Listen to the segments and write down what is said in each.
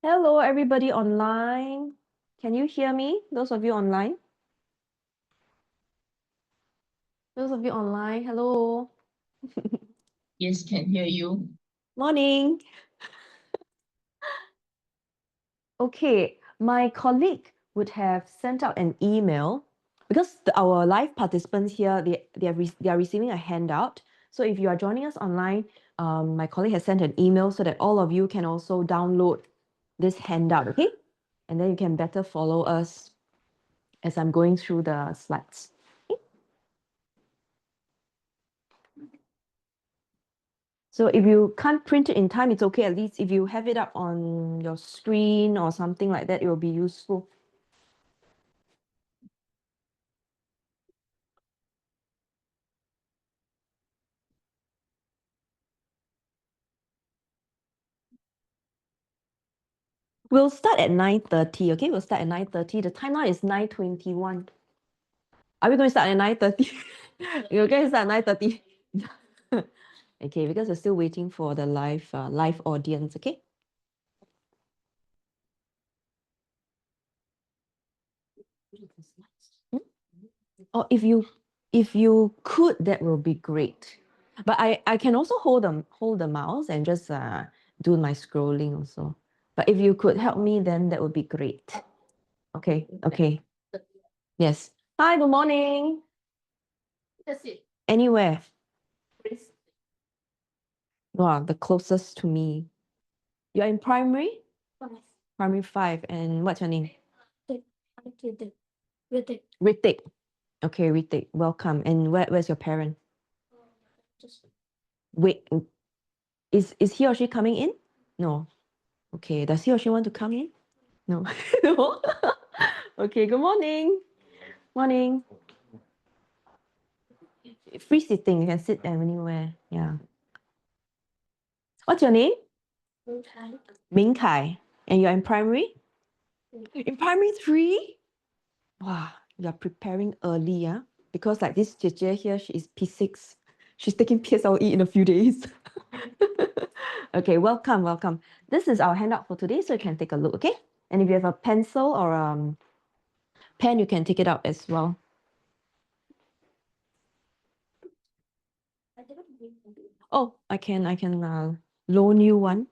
Hello, everybody online. Can you hear me? Those of you online? Those of you online, hello. Yes, can hear you. Morning. Okay, my colleague would have sent out an email because our live participants here, they are receiving a handout. So if you are joining us online, my colleague has sent an email so that all of you can also download this handout, okay? And then you can better follow us as I'm going through the slides. So if you can't print it in time, it's okay. At least if you have it up on your screen or something like that, it will be useful. We'll start at 9:30, okay? We'll start at 9:30. The time now is 9:21. Are we going to start at 9:30? You're going to start at 9:30. Okay, because we're still waiting for the live audience, okay? Hmm? Or if you could, that will be great. But I can also hold the mouse and just do my scrolling also. But if you could help me, then that would be great. Okay, okay. Yes. Hi, good morning. That's it. Anywhere. Wow, the closest to me. You're in primary? Primary 5. And what's your name? Ritik. Okay, Ritik. Welcome. And where's your parent? Wait, is he or she coming in? No. Okay, does he or she want to come in? No. No. Okay, good morning. Morning. Free sitting, you can sit anywhere. Yeah. What's your name? Ming Kai. And you're in primary? In primary 3? Wow, you're preparing early, yeah? Because like this Jie here, she is P6. She's taking PSLE in a few days. Okay, welcome, welcome. This is our handout for today, so you can take a look, okay? And if you have a pencil or pen, you can take it out as well. Oh, I can loan you one.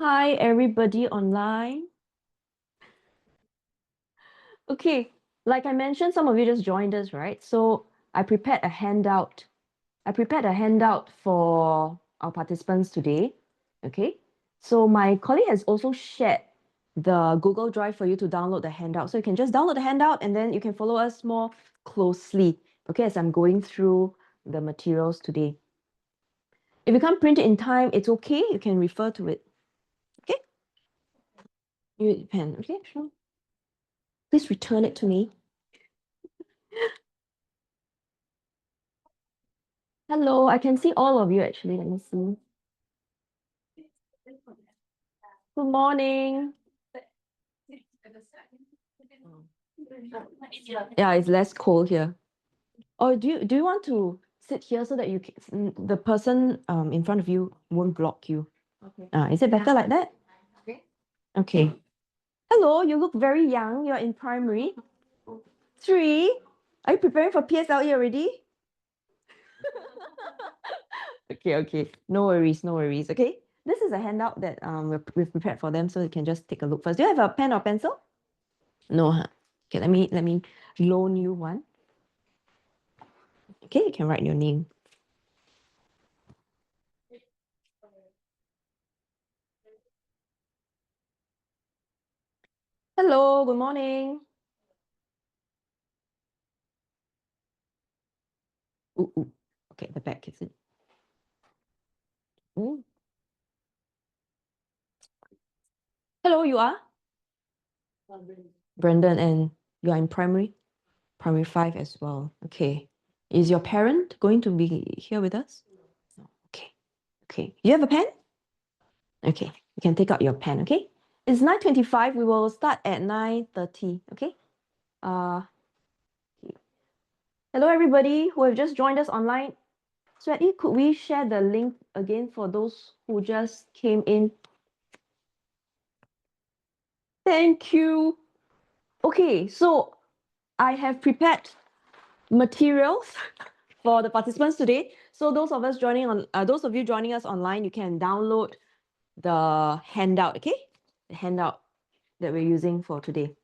Hi, everybody online. Okay, like I mentioned, some of you just joined us, right? So I prepared a handout. For our participants today. Okay, so my colleague has also shared the Google Drive for you to download the handout. So you can just download the handout and then you can follow us more closely, okay, as I'm going through the materials today. If you can't print it in time, it's okay. You can refer to it. Okay? You need a pen. Okay, sure. Please return it to me. Hello, I can see all of you actually. Let me see. Good morning. Yeah, it's less cold here. Or do you want to sit here so that you can, the person in front of you won't block you? Okay. Is it better like that? Okay. Okay. Hello, you look very young. You're in primary 3. Are you preparing for PSLE already? Okay, okay. No worries, no worries. Okay. This is a handout that we've prepared for them, so you can just take a look first. Do you have a pen or pencil? No, huh? Okay, let me loan you one. Okay, you can write your name. Hello, good morning. Ooh, ooh. Okay, the back is it? Ooh. Hello, you are? Brendan, and you are in primary 5 as well. Okay. Is your parent going to be here with us? No. Okay. Okay. You have a pen? Okay, you can take out your pen, okay? It's 9:25. We will start at 9:30, okay? Uh, Hello, everybody who have just joined us online. Swati, could we share the link again for those who just came in? Thank you. Okay, so I have prepared materials for the participants today. So those of you joining us online, you can download the handout, okay? The handout that we're using for today.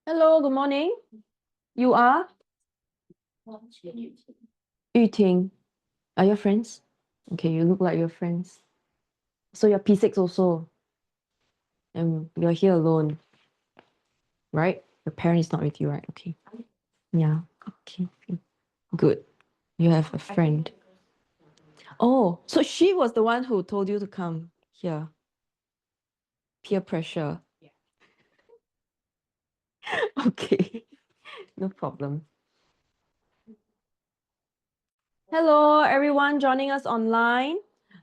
Hello, good morning. You are Yu Ting. Are your friends? Okay, you look like your friends. So you're P6 also, and you're here alone, right? Your parent is not with you, right? Okay. Yeah. Okay. Good. You have a friend. Oh, so she was the one who told you to come here. Peer pressure. Okay. No problem. Hello, everyone joining us online.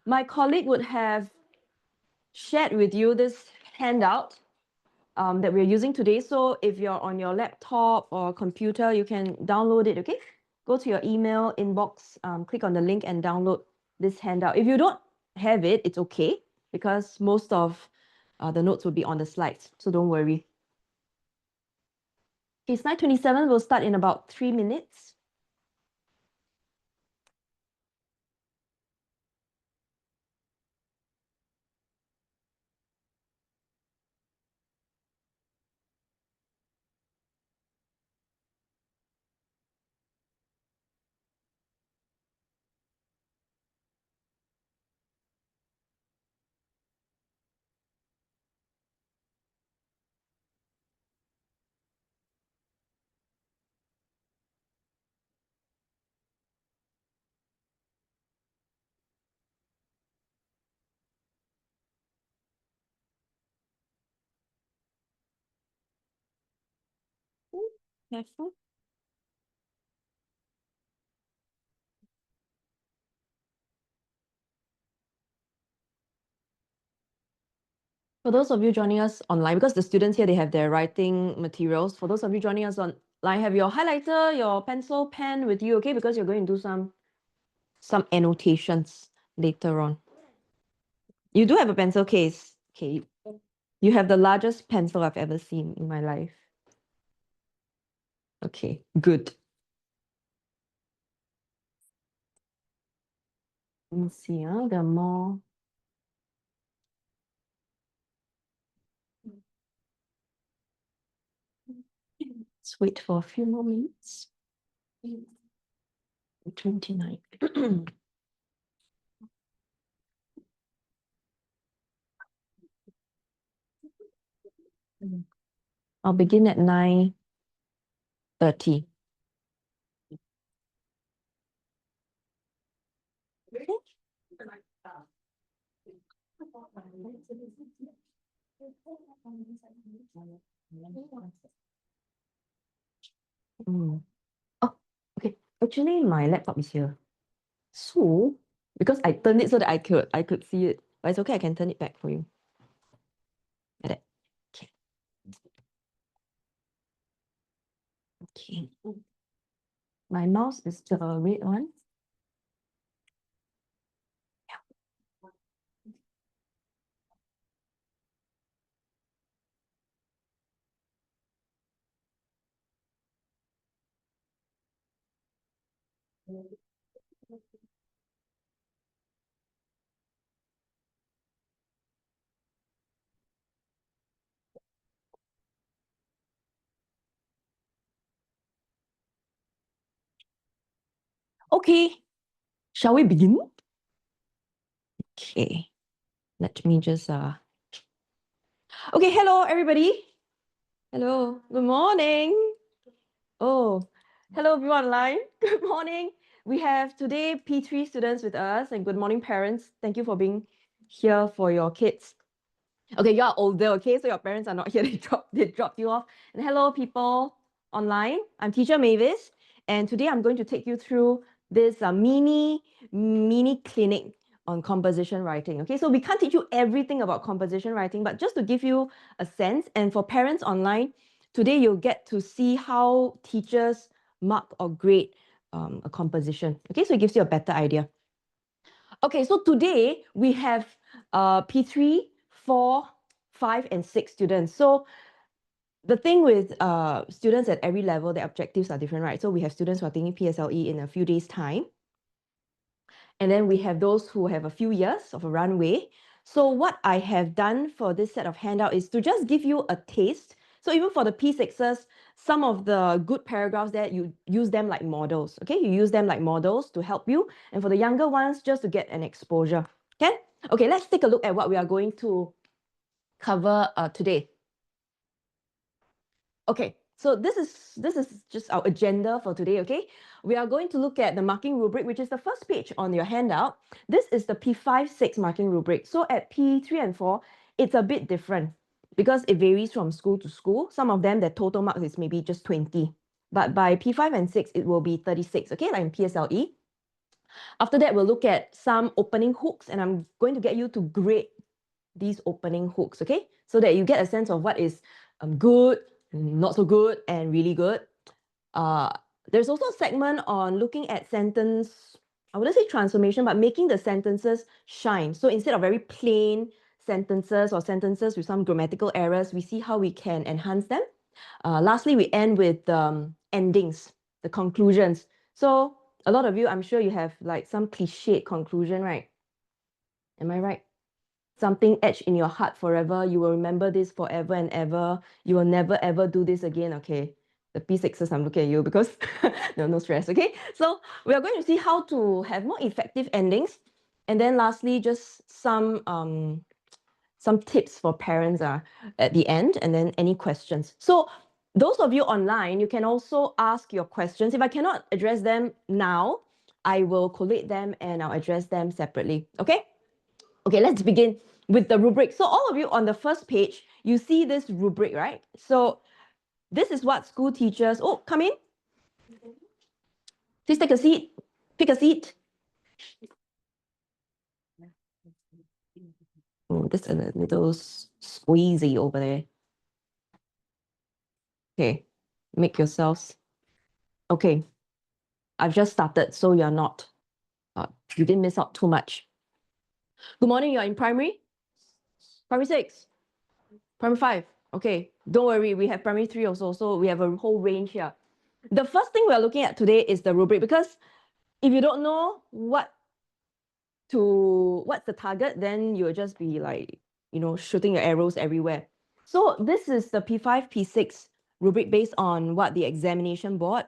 My colleague would have shared with you this handout that we're using today. So if you're on your laptop or computer, you can download it, okay? Go to your email inbox, click on the link and download this handout. If you don't have it, it's okay because most of the notes will be on the slides, so don't worry. Okay, slide 27 will start in about 3 minutes. Careful. For those of you joining us online, because the students here, they have their writing materials. For those of you joining us online, have your highlighter, your pencil, pen with you, okay? Because you're going to do some annotations later on. You do have a pencil case. Okay. You have the largest pencil I've ever seen in my life. Okay, good. Let me see, there are more. Let's wait for a few more minutes. 29. I'll begin at 9:30. Oh, okay. Actually, my laptop is here. So, because I turned it so that I could see it. But it's okay, I can turn it back for you. Like that. Okay. Okay. My mouse is the red one. Okay, shall we begin? Okay, let me just okay, hello everybody. Hello, good morning. Oh, hello everyone online. Good morning. We have today P3 students with us, and good morning parents. Thank you for being here for your kids. Okay, you are older, okay? So your parents are not here, they dropped you off. And hello people online. I'm teacher Mavis, and today I'm going to take you through this mini clinic on composition writing. Okay, so we can't teach you everything about composition writing, but just to give you a sense, and for parents online, today you'll get to see how teachers mark or grade a composition. Okay, so it gives you a better idea. Okay, so today we have P3, 4, 5, and 6 students. So the thing with students at every level, their objectives are different, right? So we have students who are taking PSLE in a few days' time. And then we have those who have a few years of a runway. So what I have done for this set of handout is to just give you a taste. So even for the P6s, some of the good paragraphs there, you use them like models, okay? You use them like models to help you. And for the younger ones, just to get an exposure, okay? Okay, let's take a look at what we are going to cover today. Okay, so this is just our agenda for today, okay? We are going to look at the marking rubric, which is the first page on your handout. This is the P5, 6 marking rubric. So at P3 and 4, it's a bit different because it varies from school to school. Some of them, their total marks is maybe just 20. But by P5 and 6, it will be 36, okay, like in PSLE. After that, we'll look at some opening hooks, and I'm going to get you to grade these opening hooks, okay? So that you get a sense of what is good, not so good, and really good. There's also a segment on looking at sentence, I wouldn't say transformation, but making the sentences shine. So instead of very plain sentences or sentences with some grammatical errors, we see how we can enhance them. Lastly, we end with endings, the conclusions. So a lot of you, I'm sure you have like some cliched conclusion, right? Am I right? Something etched in your heart forever. You will remember this forever and ever. You will never ever do this again. Okay. The P6s, I'm looking at you because no stress. Okay. So we are going to see how to have more effective endings. And then lastly, just some tips for parents at the end, and then any questions. So those of you online, you can also ask your questions. If I cannot address them now, I will collate them and I'll address them separately. Okay? Okay, let's begin with the rubric. So all of you on the first page, you see this rubric, right? So this is what school teachers, oh, come in. Please take a seat. Pick a seat. Oh, there's a little squeezy over there. Okay, make yourselves. Okay, I've just started, so you're not, you didn't miss out too much. Good morning, you're in primary? Primary 6? Primary 5? Okay, don't worry, we have primary 3 also, so we have a whole range here. The first thing we're looking at today is the rubric, because if you don't know what's the target, then you'll just be like, shooting your arrows everywhere. So this is the P5, P6 rubric based on what the examination board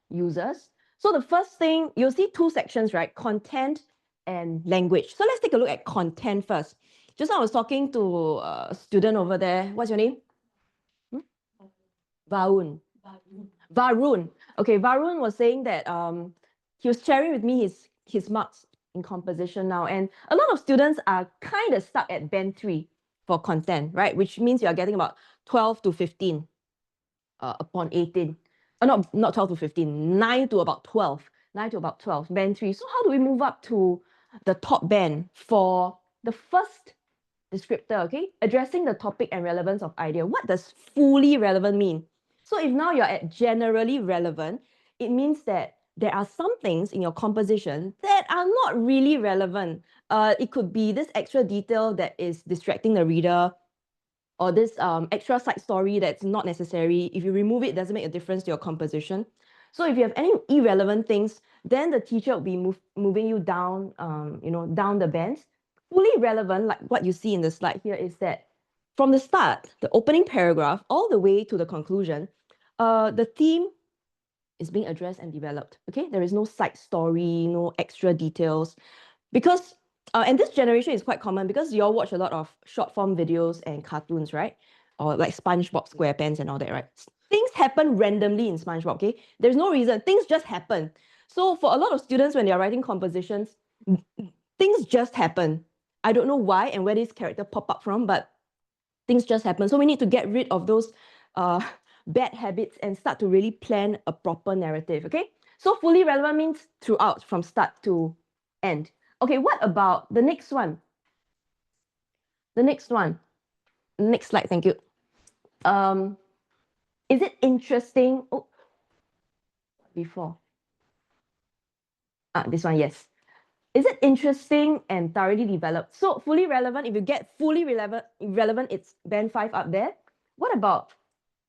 uses. So the first thing, you'll see two sections, right? Content and language. So let's take a look at content first. Just now I was talking to a student over there. What's your name? Varun. Varun. Okay, Varun was saying that he was sharing with me his marks in composition now, and a lot of students are kind of stuck at band 3 for content, right? Which means you are getting about 12 to 15 upon 18. Not 12 to 15, 9 to about 12. 9 to about 12, band 3. So how do we move up to the top band for the first descriptor, okay? Addressing the topic and relevance of idea. What does fully relevant mean? So if now you're at generally relevant, it means that there are some things in your composition that are not really relevant. It could be this extra detail that is distracting the reader, or this extra side story that's not necessary. If you remove it, it doesn't make a difference to your composition. So if you have any irrelevant things, then the teacher will be moving you down, down the bands. Fully relevant, like what you see in the slide here, is that from the start, the opening paragraph, all the way to the conclusion, the theme is being addressed and developed. Okay, there is no side story, no extra details, because and this generation is quite common because you all watch a lot of short form videos and cartoons, right? Or like SpongeBob SquarePants and all that, right? Things happen randomly in SpongeBob, okay? There's no reason, things just happen. So for a lot of students, when they're writing compositions, things just happen. I don't know why and where this character pop up from, but things just happen. So we need to get rid of those bad habits and start to really plan a proper narrative, okay? So fully relevant means throughout, from start to end. Okay, what about the next one? The next one. Next slide, thank you. Is it interesting? Oh, before. This one, yes. Is it interesting and thoroughly developed? So fully relevant, if you get fully relevant, it's band 5 up there. What about,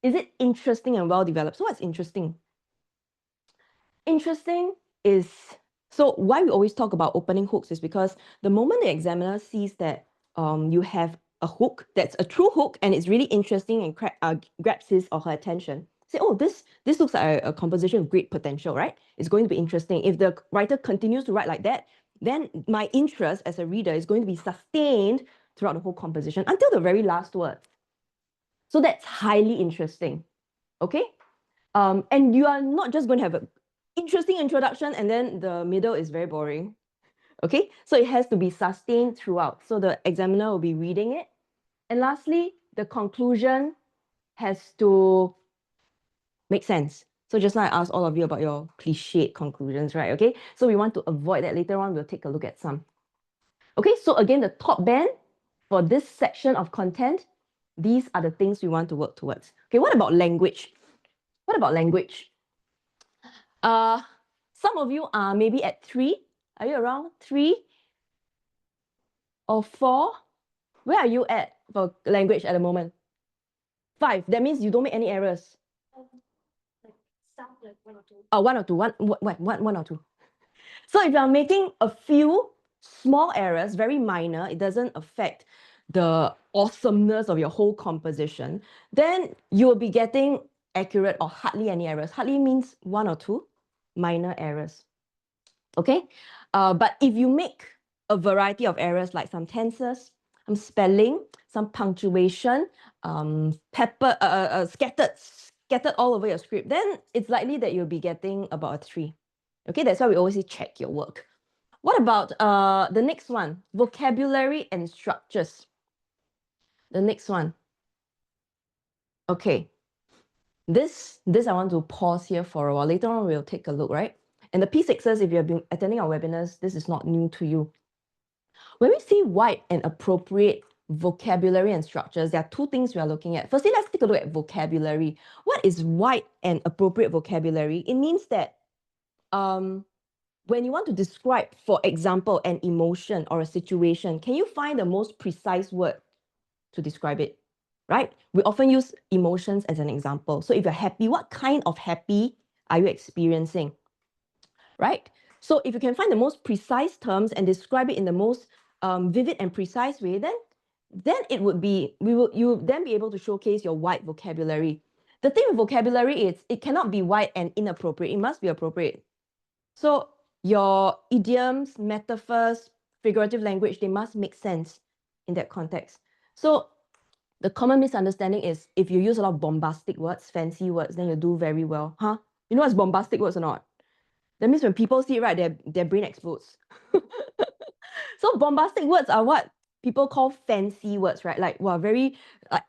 is it interesting and well developed? So what's interesting? Interesting is, so why we always talk about opening hooks is because the moment the examiner sees that you have a hook that's a true hook and it's really interesting and grabs his or her attention, say, oh, this looks like a composition with great potential, right? It's going to be interesting. If the writer continues to write like that, then my interest as a reader is going to be sustained throughout the whole composition until the very last word. So that's highly interesting, okay? And you are not just going to have an interesting introduction and then the middle is very boring, okay? So it has to be sustained throughout. So the examiner will be reading it. And lastly, the conclusion has to make sense. So just now I asked all of you about your cliched conclusions, right? Okay, so we want to avoid that. Later on, we'll take a look at some. Okay, so again, the top band for this section of content, these are the things we want to work towards. Okay, what about language? What about language? Some of you are maybe at 3. Are you around 3 or 4? Where are you at for language at the moment? 5. That means you don't make any errors. Sound like 1 or 2. Oh, 1 or 2. One or 2. So if you're making a few small errors, very minor, it doesn't affect the awesomeness of your whole composition, then you will be getting accurate or hardly any errors. Hardly means 1 or 2 minor errors. Okay, but if you make a variety of errors like some tenses, some spelling, some punctuation, scattered all over your script, then it's likely that you'll be getting about a 3. Okay, that's why we always say check your work. What about the next one? Vocabulary and structures. The next one. Okay. This I want to pause here for a while. Later on, we'll take a look, right? And the P6s, if you have been attending our webinars, this is not new to you. When we say wide and appropriate vocabulary and structures, there are 2 things we are looking at. Firstly, let's take a look at vocabulary. What is wide and appropriate vocabulary? It means that when you want to describe, for example, an emotion or a situation, can you find the most precise word to describe it, right? We often use emotions as an example. So if you're happy, what kind of happy are you experiencing, right? So if you can find the most precise terms and describe it in the most vivid and precise way, then it would be, you will then be able to showcase your wide vocabulary. The thing with vocabulary is it cannot be wide and inappropriate. It must be appropriate. So your idioms, metaphors, figurative language, they must make sense in that context. So the common misunderstanding is if you use a lot of bombastic words, fancy words, then you do very well. Huh? You know what's bombastic words or not? That means when people see it, right, their brain explodes. So bombastic words are what people call fancy words, right? Like, wow, very,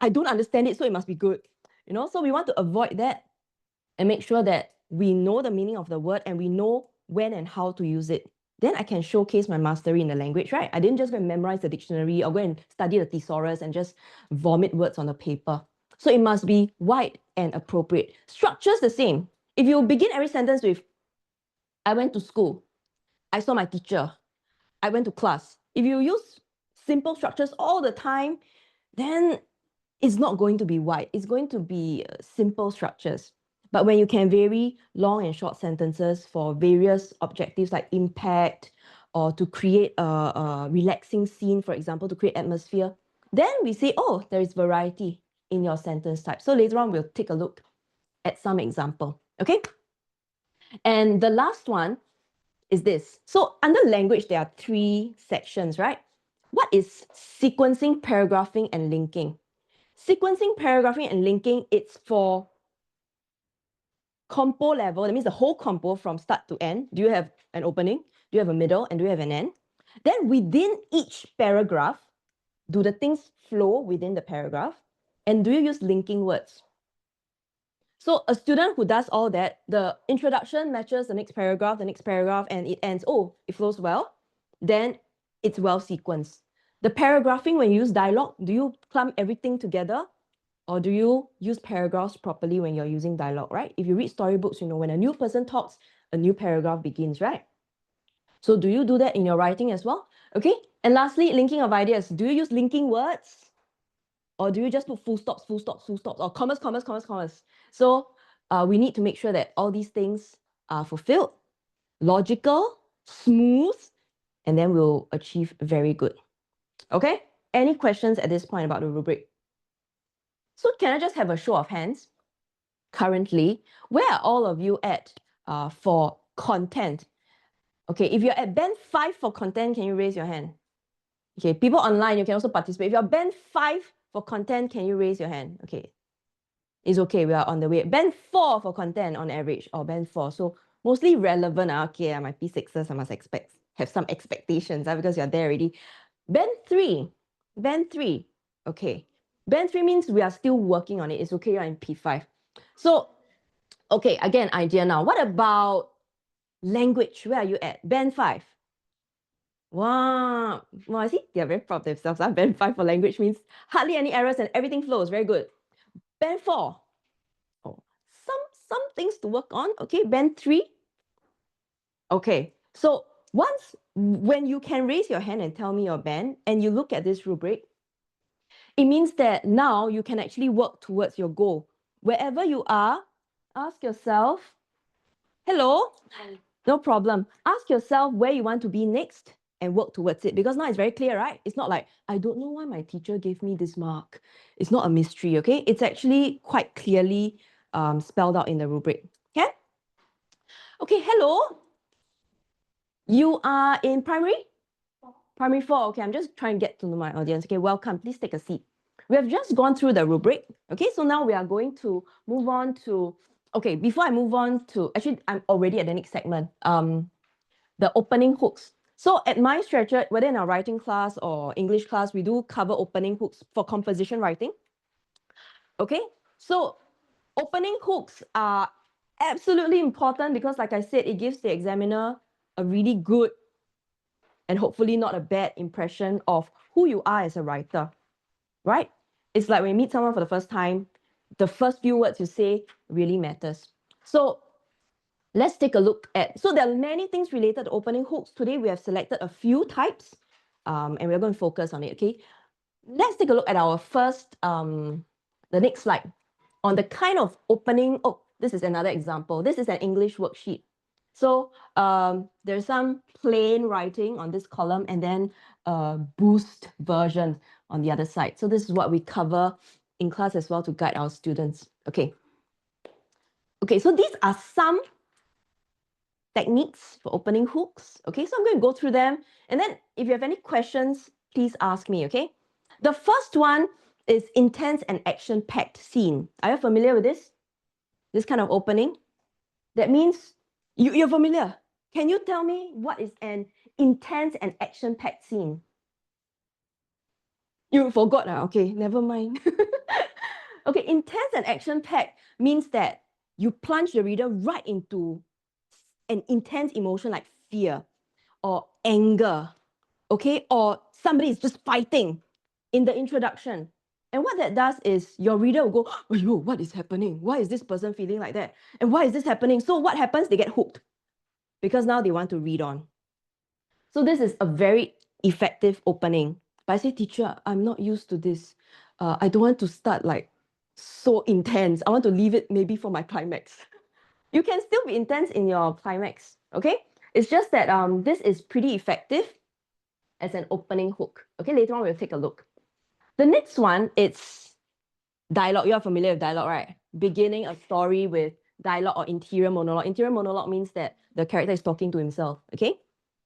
I don't understand it, so it must be good. You know, so we want to avoid that and make sure that we know the meaning of the word and we know when and how to use it. Then I can showcase my mastery in the language, right? I didn't just go and memorize the dictionary or go and study the thesaurus and just vomit words on the paper. So it must be wide and appropriate. Structure's the same. If you begin every sentence with, I went to school, I saw my teacher, I went to class. If you use simple structures all the time, then it's not going to be wide. It's going to be simple structures. But when you can vary long and short sentences for various objectives like impact or to create a relaxing scene, for example, to create atmosphere, then we say, oh, there is variety in your sentence type. So later on, we'll take a look at some example, okay? And the last one is this. So under language, there are 3 sections, right? What is sequencing, paragraphing, and linking? Sequencing, paragraphing, and linking, it's for compo level. That means the whole compo from start to end. Do you have an opening? Do you have a middle? And do you have an end? Then within each paragraph, do the things flow within the paragraph? And do you use linking words? So a student who does all that, the introduction matches the next paragraph, and it ends. Oh, it flows well. Then it's well sequenced. The paragraphing, when you use dialogue, do you clump everything together? Or do you use paragraphs properly when you're using dialogue, right? If you read storybooks, you know, when a new person talks, a new paragraph begins, right? So do you do that in your writing as well? Okay. And lastly, linking of ideas. Do you use linking words? Or do you just put full stops, or commas, commas, commas, commas? So we need to make sure that all these things are fulfilled, logical, smooth, and then we'll achieve very good. Okay? Any questions at this point about the rubric? So can I just have a show of hands? Currently, where are all of you at for content? Okay, if you're at band 5 for content, can you raise your hand? Okay, people online, you can also participate. If you're band 5 for content, can you raise your hand? Okay, it's okay, we are on the way. Band 4 for content on average, or band 4. So mostly relevant. Okay, my P6s, I must have some expectations because you're there already. Band 3, okay. Band 3 means we are still working on it. It's okay, you're in P5. So, okay, again, idea now. What about language? Where are you at? Band 5. Wow. Well, I see they're very proud of themselves. Band 5 for language means hardly any errors and everything flows. Very good. Band 4. Oh, some things to work on. Okay, band 3. Okay, so when you can raise your hand and tell me your band and you look at this rubric, it means that now you can actually work towards your goal. Wherever you are, ask yourself, hello, no problem. Ask yourself where you want to be next and work towards it, because now it's very clear, right? It's not like, I don't know why my teacher gave me this mark. It's not a mystery, okay? It's actually quite clearly spelled out in the rubric, okay? Okay, hello. You are in primary? Primary 4, okay, I'm just trying to get to know my audience. Okay, welcome, please take a seat. We have just gone through the rubric. Okay, so now we are going to move on to, okay, before I move on to, actually, I'm already at the next segment, the opening hooks. So at my Stretcher, whether in our writing class or English class, we do cover opening hooks for composition writing. Okay, so opening hooks are absolutely important because, like I said, it gives the examiner a really good and hopefully not a bad impression of who you are as a writer, right? It's like when you meet someone for the first time, the first few words you say really matters. So let's take a look at, so there are many things related to opening hooks. Today we have selected a few types and we're going to focus on it, okay? Let's take a look at our first, the next slide on the kind of opening. Oh, this is another example. This is an English worksheet. So there's some plain writing on this column and then a boost version on the other side. So this is what we cover in class as well to guide our students. Okay. Okay, so these are some techniques for opening hooks. Okay, so I'm going to go through them. And then if you have any questions, please ask me, okay? The first one is intense and action-packed scene. Are you familiar with this? This kind of opening? That means you're familiar. Can you tell me what is an intense and action-packed scene? You forgot, okay, never mind. Okay, intense and action-packed means that you plunge the reader right into an intense emotion like fear or anger, okay? Or somebody is just fighting in the introduction. And what that does is your reader will go, oh, what is happening? Why is this person feeling like that? And why is this happening? So what happens? They get hooked because now they want to read on. So this is a very effective opening. But I say, teacher, I'm not used to this. I don't want to start like so intense. I want to leave it maybe for my climax. You can still be intense in your climax, okay? It's just that this is pretty effective as an opening hook. Okay, later on we'll take a look. The next one, it's dialogue. You're familiar with dialogue, right? Beginning a story with dialogue or interior monologue. Interior monologue means that the character is talking to himself, okay?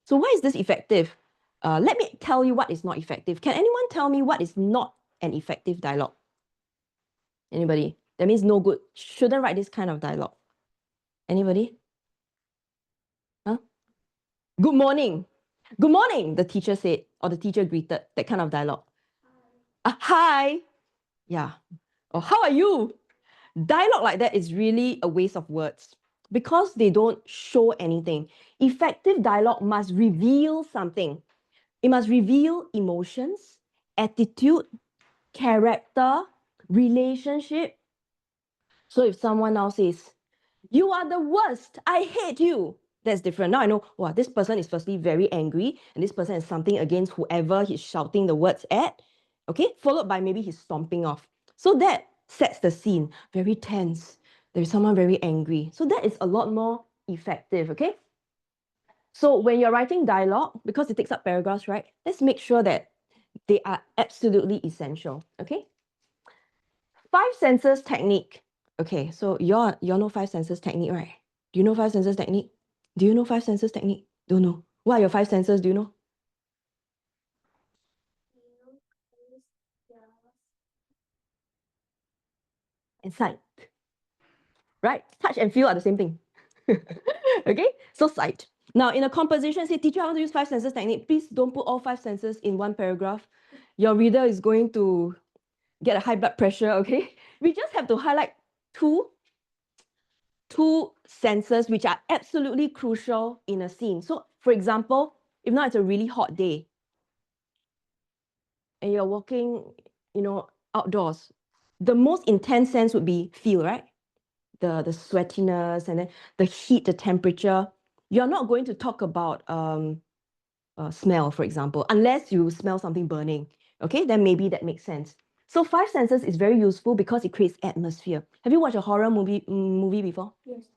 So why is this effective? Let me tell you what is not effective. Can anyone tell me what is not an effective dialogue? Anybody? That means no good. Shouldn't write this kind of dialogue. Anybody? Huh? Good morning. Good morning, the teacher said, or the teacher greeted, that kind of dialogue. Hi. Yeah. Or how are you? Dialogue like that is really a waste of words because they don't show anything. Effective dialogue must reveal something. It must reveal emotions, attitude, character, relationship. So if someone now says, "You are the worst, I hate you," that's different. Now I know, wow, this person is firstly very angry, and this person has something against whoever he's shouting the words at, okay? Followed by maybe he's stomping off. So that sets the scene, very tense. There's someone very angry. So that is a lot more effective, okay? So when you're writing dialogue, because it takes up paragraphs, right? Let's make sure that they are absolutely essential, okay? Five senses technique. Okay, so you know five senses technique, right? Do you know five senses technique? Do you know five senses technique? Don't know. What are your five senses? Do you know? And sight. Right? Touch and feel are the same thing. Okay, so sight. Now, in a composition, say, teacher, I want to use five senses technique. Please don't put all five senses in one paragraph. Your reader is going to get a high blood pressure, okay? We just have to highlight two senses which are absolutely crucial in a scene. So, for example, if now it's a really hot day and you're walking, outdoors, the most intense sense would be feel, right? The sweatiness and then the heat, the temperature. You're not going to talk about smell, for example, unless you smell something burning. Okay, then maybe that makes sense. So five senses is very useful because it creates atmosphere. Have you watched a horror movie before? Yes.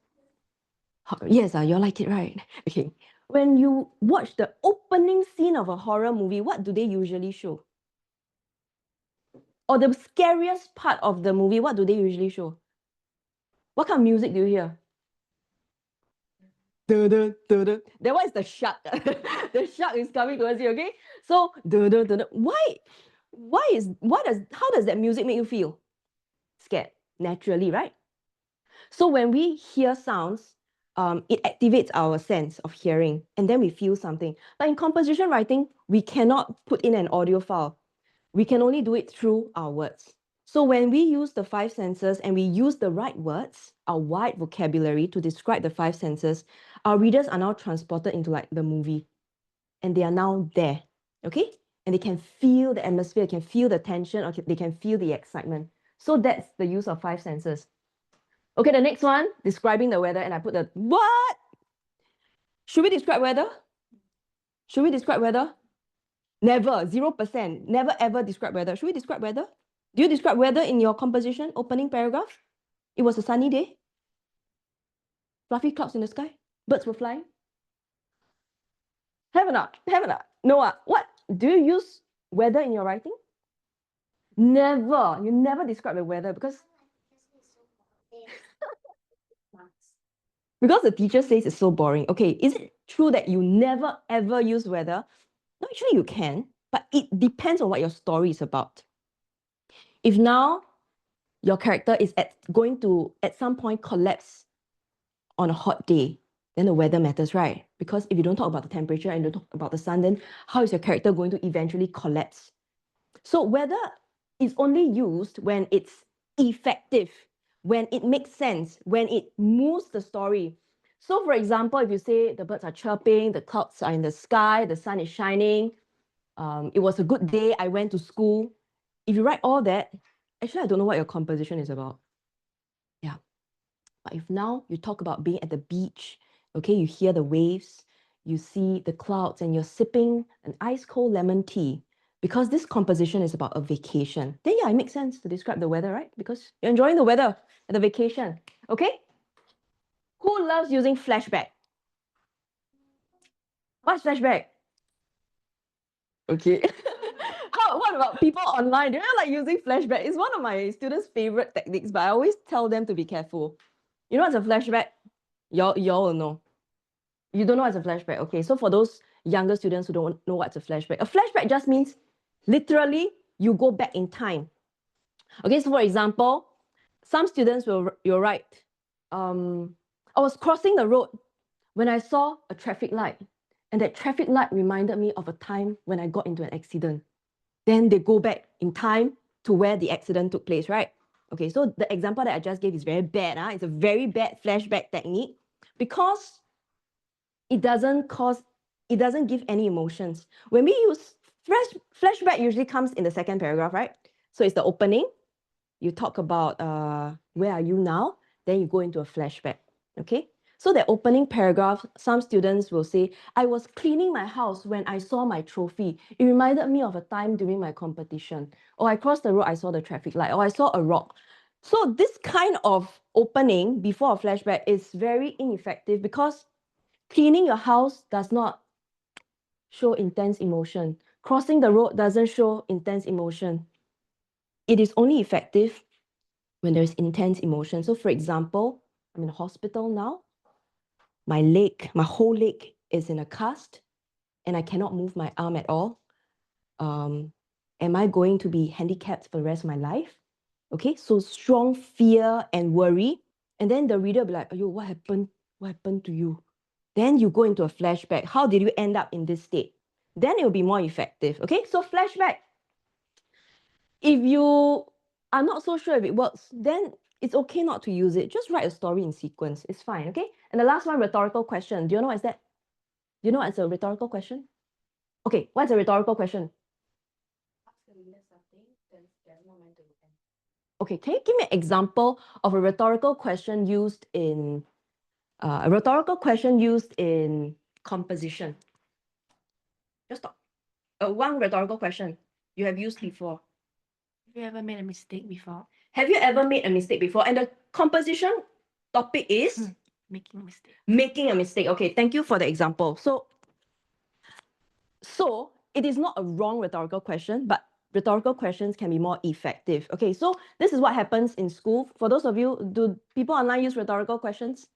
Yes, you like it, right? Okay. When you watch the opening scene of a horror movie, what do they usually show? Or the scariest part of the movie, what do they usually show? What kind of music do you hear? That one is the shark. The shark is coming towards you, okay? So, how does that music make you feel? Scared, naturally, right? So when we hear sounds, it activates our sense of hearing, and then we feel something. But in composition writing, we cannot put in an audio file. We can only do it through our words. So when we use the five senses and we use the right words, our wide vocabulary to describe the five senses, our readers are now transported into like the movie, and they are now there, okay? And they can feel the atmosphere, they can feel the tension, or they can feel the excitement. So that's the use of five senses. Okay, the next one, describing the weather, and I put the what? Should we describe weather? Should we describe weather? Never, 0%. Never ever describe weather. Should we describe weather? Do you describe weather in your composition, opening paragraph? It was a sunny day. Fluffy clouds in the sky. Birds were flying. Have or not? Have or not? Noah, what? Do you use weather in your writing? Never. You never describe the weather because the teacher says it's so boring. Okay, is it true that you never ever use weather? No, actually you can, but it depends on what your story is about. If now your character is going to at some point collapse on a hot day, then the weather matters, right? Because if you don't talk about the temperature and you don't talk about the sun, then how is your character going to eventually collapse? So weather is only used when it's effective, when it makes sense, when it moves the story. So for example, if you say the birds are chirping, the clouds are in the sky, the sun is shining, it was a good day, I went to school. If you write all that, actually I don't know what your composition is about. Yeah. But if now you talk about being at the beach, okay, you hear the waves, you see the clouds, and you're sipping an ice cold lemon tea, because this composition is about a vacation. Then yeah, it makes sense to describe the weather, right? Because you're enjoying the weather at the vacation. Okay? Who loves using flashback? What's flashback? Okay. What about people online? Do you like using flashback? It's one of my students' favorite techniques, but I always tell them to be careful. You know what's a flashback? Y'all will know. You don't know what's a flashback. Okay, so for those younger students who don't know what's a flashback just means literally you go back in time. Okay, so for example, some students will write, I was crossing the road when I saw a traffic light, and that traffic light reminded me of a time when I got into an accident. Then they go back in time to where the accident took place, right? Okay, so the example that I just gave is very bad. It's a very bad flashback technique because it doesn't give any emotions. When we use flashback usually comes in the second paragraph, right? So it's the opening. You talk about where are you now? Then you go into a flashback, okay? So the opening paragraph, some students will say, I was cleaning my house when I saw my trophy. It reminded me of a time during my competition. Or I crossed the road, I saw the traffic light. Or I saw a rock. So this kind of opening before a flashback is very ineffective because cleaning your house does not show intense emotion. Crossing the road doesn't show intense emotion. It is only effective when there's intense emotion. So for example, I'm in a hospital now. My whole leg is in a cast and I cannot move my arm at all. Am I going to be handicapped for the rest of my life? Okay, so strong fear and worry. And then the reader will be like, "Ayo, what happened? What happened to you?" Then you go into a flashback. How did you end up in this state? Then it will be more effective. Okay, so flashback. If you are not so sure if it works, then it's okay not to use it. Just write a story in sequence. It's fine, okay? And the last one, rhetorical question. Do you know what's that? Do you know what's a rhetorical question? Okay, what's a rhetorical question? Okay, can you give me an example of a rhetorical question used in composition? Just talk. One rhetorical question you have used before. Have you ever made a mistake before? Have you ever made a mistake before? And the composition topic is Making a mistake. making a mistake. Okay, thank you for the example. So it is not a wrong rhetorical question, but rhetorical questions can be more effective. Okay, so this is what happens in school. For those of you, do people online use rhetorical questions?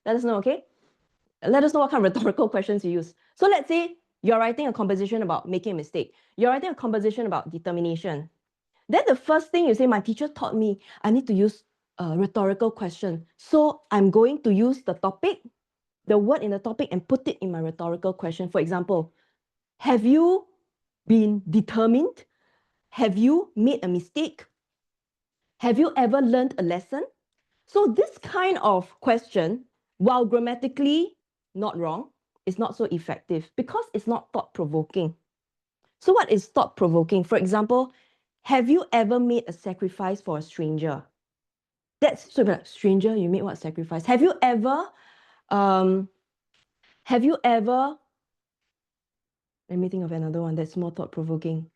Let us know, okay? Let us know what kind of rhetorical questions you use. So let's say you're writing a composition about making a mistake. You're writing a composition about determination. Then the first thing you say, my teacher taught me I need to use a rhetorical question. So I'm going to use the topic, the word in the topic, and put it in my rhetorical question. For example, have you been determined? Have you made a mistake? Have you ever learned a lesson? So this kind of question, while grammatically not wrong, is not so effective because it's not thought-provoking. So what is thought-provoking? For example, have you ever made a sacrifice for a stranger? That's so like, stranger, you made what sacrifice? Have you ever, let me think of another one that's more thought-provoking.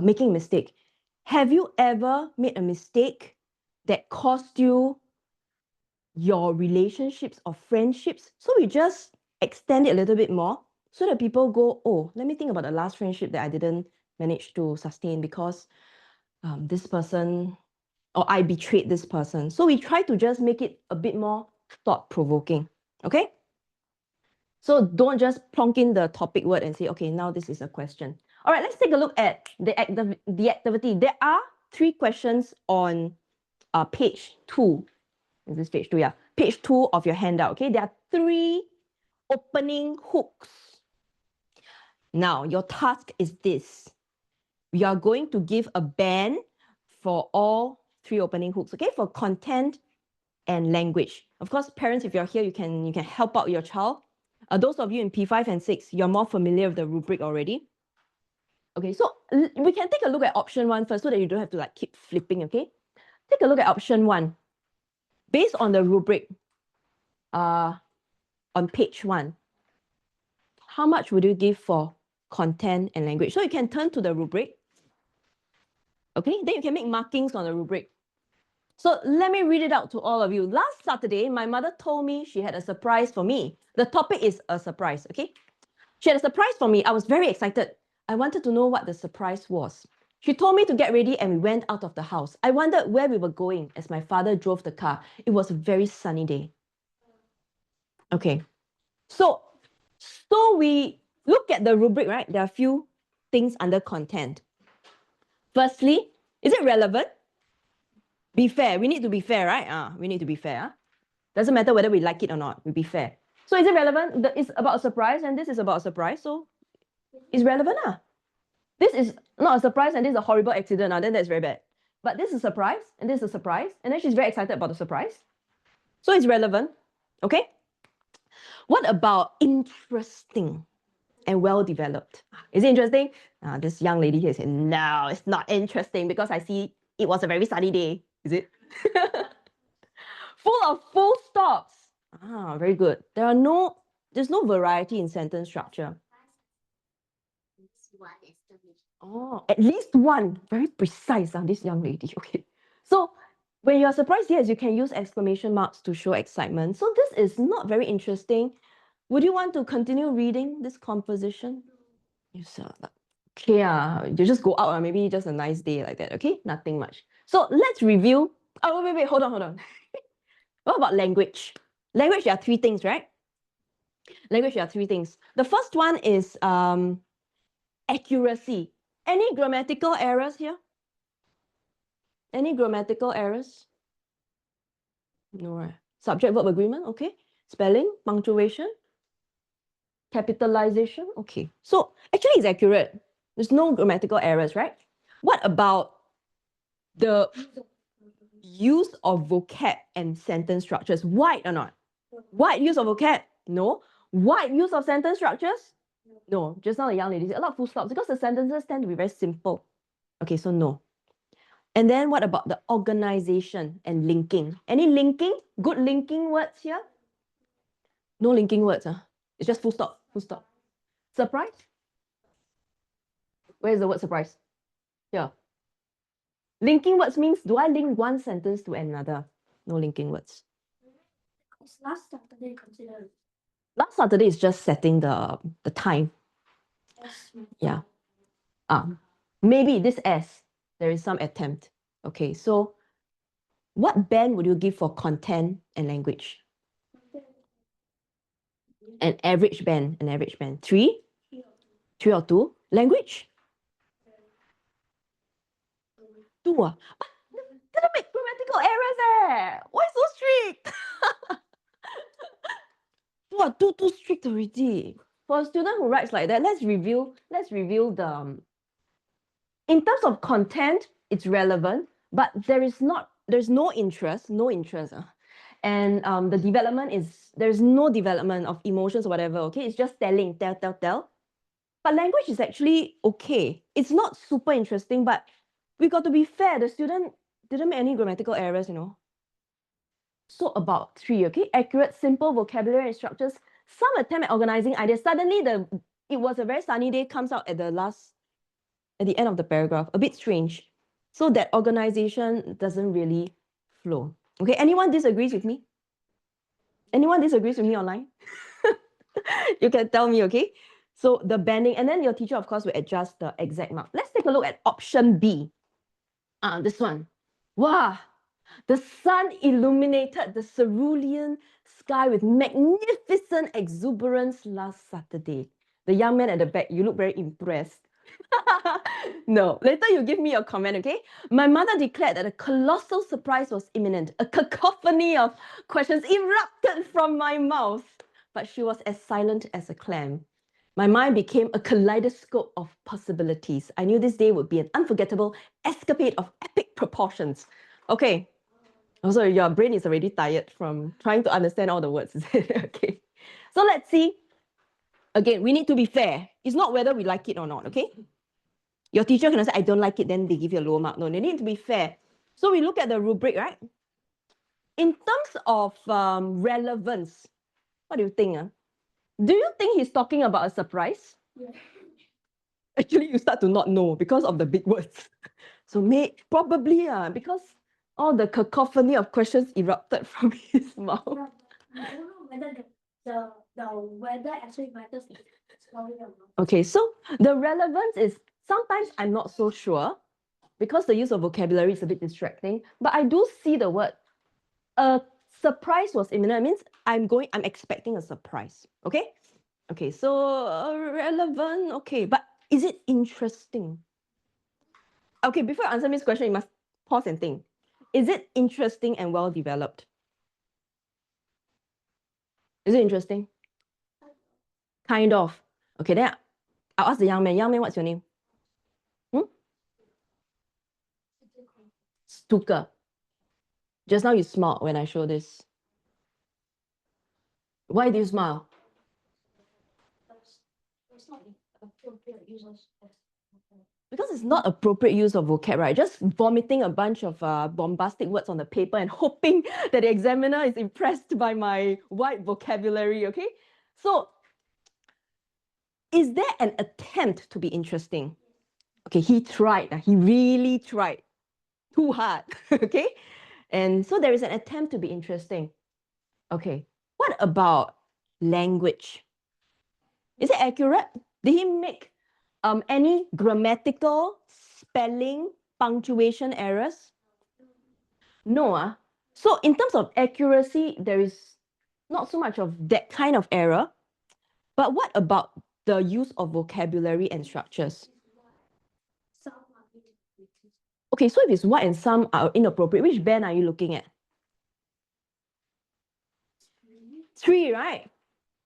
Making a mistake. Have you ever made a mistake that cost you your relationships or friendships? So we just extend it a little bit more so that people go, oh, let me think about the last friendship that I didn't manage to sustain because this person or I betrayed this person. So we try to just make it a bit more thought-provoking, okay? So don't just plonk in the topic word and say, okay, now this is a question. All right, let's take a look at the activity. There are 3 questions on page 2. Is this page 2? Yeah, page 2 of your handout, okay? There are 3 opening hooks. Now, your task is this. We are going to give a band for all 3 opening hooks, okay? For content and language. Of course, parents, if you're here, you can help out your child. Those of you in P5 and 6, you're more familiar with the rubric already. Okay, so we can take a look at option 1 first so that you don't have to like keep flipping, okay? Take a look at option 1. Based on the rubric, on page 1, how much would you give for content and language? So you can turn to the rubric Okay, then you can make markings on the rubric. So let me read it out to all of you. Last Saturday, my mother told me she had a surprise for me. The topic is a surprise, okay? She had a surprise for me. I was very excited. I wanted to know what the surprise was. She told me to get ready and we went out of the house. I wondered where we were going as my father drove the car. It was a very sunny day. Okay, so we look at the rubric, right? There are a few things under content. Firstly, is it relevant? Be fair. We need to be fair, right? We need to be fair. Doesn't matter whether we like it or not. We be fair. So is it relevant? It's about a surprise and this is about a surprise. So it's relevant. This is not a surprise and this is a horrible accident. Then that's very bad. But this is a surprise and this is a surprise. And then she's very excited about the surprise. So it's relevant. Okay. What about interesting and well-developed? Is it interesting? This young lady here said, no, it's not interesting because I see it was a very sunny day. Is it? Full of full stops. Very good. There's no variety in sentence structure. Oh, at least one. Very precise, this young lady. Okay. So when you're surprised, yes, you can use exclamation marks to show excitement. So this is not very interesting. Would you want to continue reading this composition? Yes, okay, you just go out, maybe just a nice day like that, okay? Nothing much. So let's review. Oh, wait, hold on. What about language? Language, there are three things, right? Language, there are three things. The first one is accuracy. Any grammatical errors here? Any grammatical errors? No, right? Subject-verb agreement, okay. Spelling, punctuation, capitalization, okay. So actually it's accurate. There's no grammatical errors, right? What about the use of vocab and sentence structures? Wide or not? Wide use of vocab? No. Wide use of sentence structures? No. Just now the young lady said a lot of full stops because the sentences tend to be very simple. Okay, so no. And then what about the organization and linking? Any linking? Good linking words here? No linking words. It's just full stop, full stop. Surprise? Where is the word surprise? Here. Linking words means, do I link one sentence to another? No linking words. Last Saturday considered. Last Saturday is just setting the time. Yeah. Maybe this S, there is some attempt. Okay, so what band would you give for content and language? An average band. 3? 3 or 2? Language? 2. Didn't make grammatical errors. Why so strict? Too strict already. For a student who writes like that, let's review the in terms of content, it's relevant, but there's no interest. And the development there's no development of emotions or whatever, okay? It's just telling, tell. But language is actually okay. It's not super interesting, but we got to be fair. The student didn't make any grammatical errors, So about 3, okay? Accurate, simple vocabulary and structures. Some attempt at organizing ideas. Suddenly, it was a very sunny day comes out at the end of the paragraph. A bit strange. So that organization doesn't really flow. Okay, anyone disagrees with me? Anyone disagrees with me online? You can tell me, okay? So the banding, and then your teacher, of course, will adjust the exact mark. Let's take a look at option B. This one. Wow, the sun illuminated the cerulean sky with magnificent exuberance last Saturday. The young man at the back, you look very impressed. No, later you give me your comment, okay? My mother declared that a colossal surprise was imminent. A cacophony of questions erupted from my mouth, but she was as silent as a clam. My mind became a kaleidoscope of possibilities. I knew this day would be an unforgettable escapade of epic proportions. Okay. Also, your brain is already tired from trying to understand all the words. Okay. So let's see. Again, we need to be fair. It's not whether we like it or not, okay? Your teacher cannot say, I don't like it, then they give you a lower mark. No, they need to be fair. So we look at the rubric, right? In terms of relevance, what do you think? Do you think he's talking about a surprise? Yeah. Actually, you start to not know because of the big words. So probably because all the cacophony of questions erupted from his mouth. Yeah, but I don't know whether the weather actually matters. It's probably a lot. Okay, so the relevance is sometimes I'm not so sure because the use of vocabulary is a bit distracting, but I do see the word a surprise was imminent. It means I'm expecting a surprise. Okay? Okay, so relevant, okay, but is it interesting? Okay, before I answer this question, you must pause and think. Is it interesting and well developed? Is it interesting? Kind of. Okay, then I'll ask the young man. Young man, what's your name? Stuka. Just now you smiled when I show this. Why do you smile? It's not appropriate use of. Because it's not appropriate use of vocab, right? Just vomiting a bunch of bombastic words on the paper and hoping that the examiner is impressed by my wide vocabulary, okay? So, is there an attempt to be interesting? Okay, he tried. He really tried too hard, okay? And so there is an attempt to be interesting. Okay, what about language? Is it accurate? Did he make any grammatical, spelling, punctuation errors? No. So in terms of accuracy, there is not so much of that kind of error. But what about the use of vocabulary and structures? Okay, so if it's what and some are inappropriate, which band are you looking at? 3, right?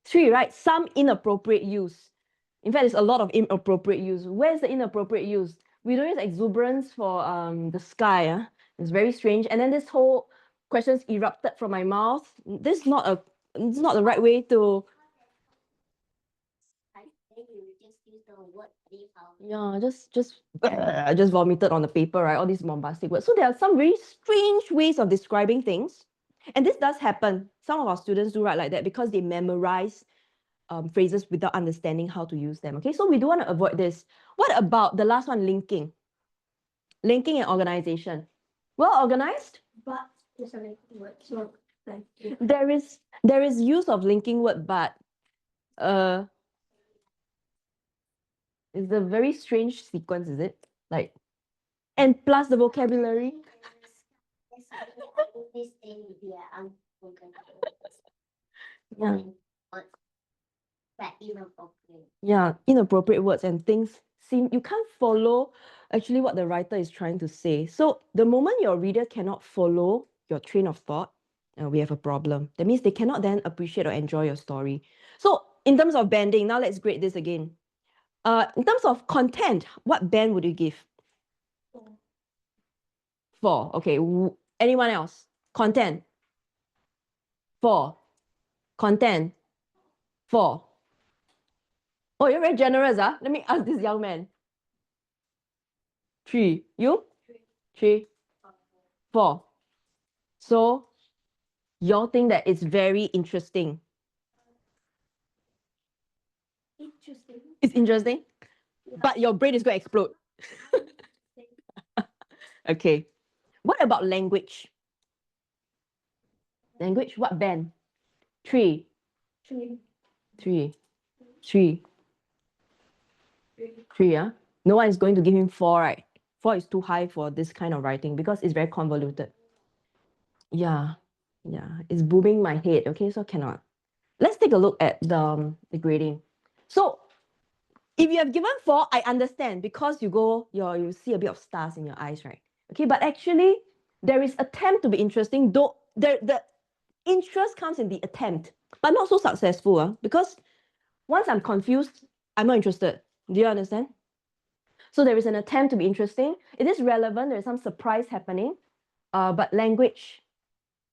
3, right? Some inappropriate use. In fact, there's a lot of inappropriate use. Where's the inappropriate use? We don't use exuberance for the sky. It's very strange. And then this whole questions erupted from my mouth. This is not the right way to. Yeah, just vomited on the paper, right? All these bombastic words. So there are some very strange ways of describing things. And this does happen. Some of our students do write like that because they memorize phrases without understanding how to use them. Okay, so we do want to avoid this. What about the last one, linking? Linking and organization. Well organized? But it's a linking word. So like there is use of linking word, but it's a very strange sequence, is it? Like, and plus the vocabulary. Yeah. Yeah, inappropriate words and things seem you can't follow actually what the writer is trying to say. So the moment your reader cannot follow your train of thought, we have a problem. That means they cannot then appreciate or enjoy your story. So in terms of banding, now let's grade this again. In terms of content, what band would you give? 4. Okay. Anyone else? Content. 4. Content. 4. Oh, you're very generous, huh? Let me ask this young man. 3. You? 3. 4. So, y'all think that it's very interesting. interesting. It's interesting, but your brain is going to explode. Okay. What about language? Language, what band? 3. 3. 3. 3. 3, yeah? No one is going to give him 4, right? 4 is too high for this kind of writing because it's very convoluted. Yeah, it's booming my head. Okay, so cannot. Let's take a look at the grading. So if you have given 4, I understand because you see a bit of stars in your eyes, right? Okay, but actually there is attempt to be interesting, though the interest comes in the attempt, but not so successful, because once I'm confused, I'm not interested. Do you understand? So there is an attempt to be interesting. It is relevant. There's some surprise happening, but language,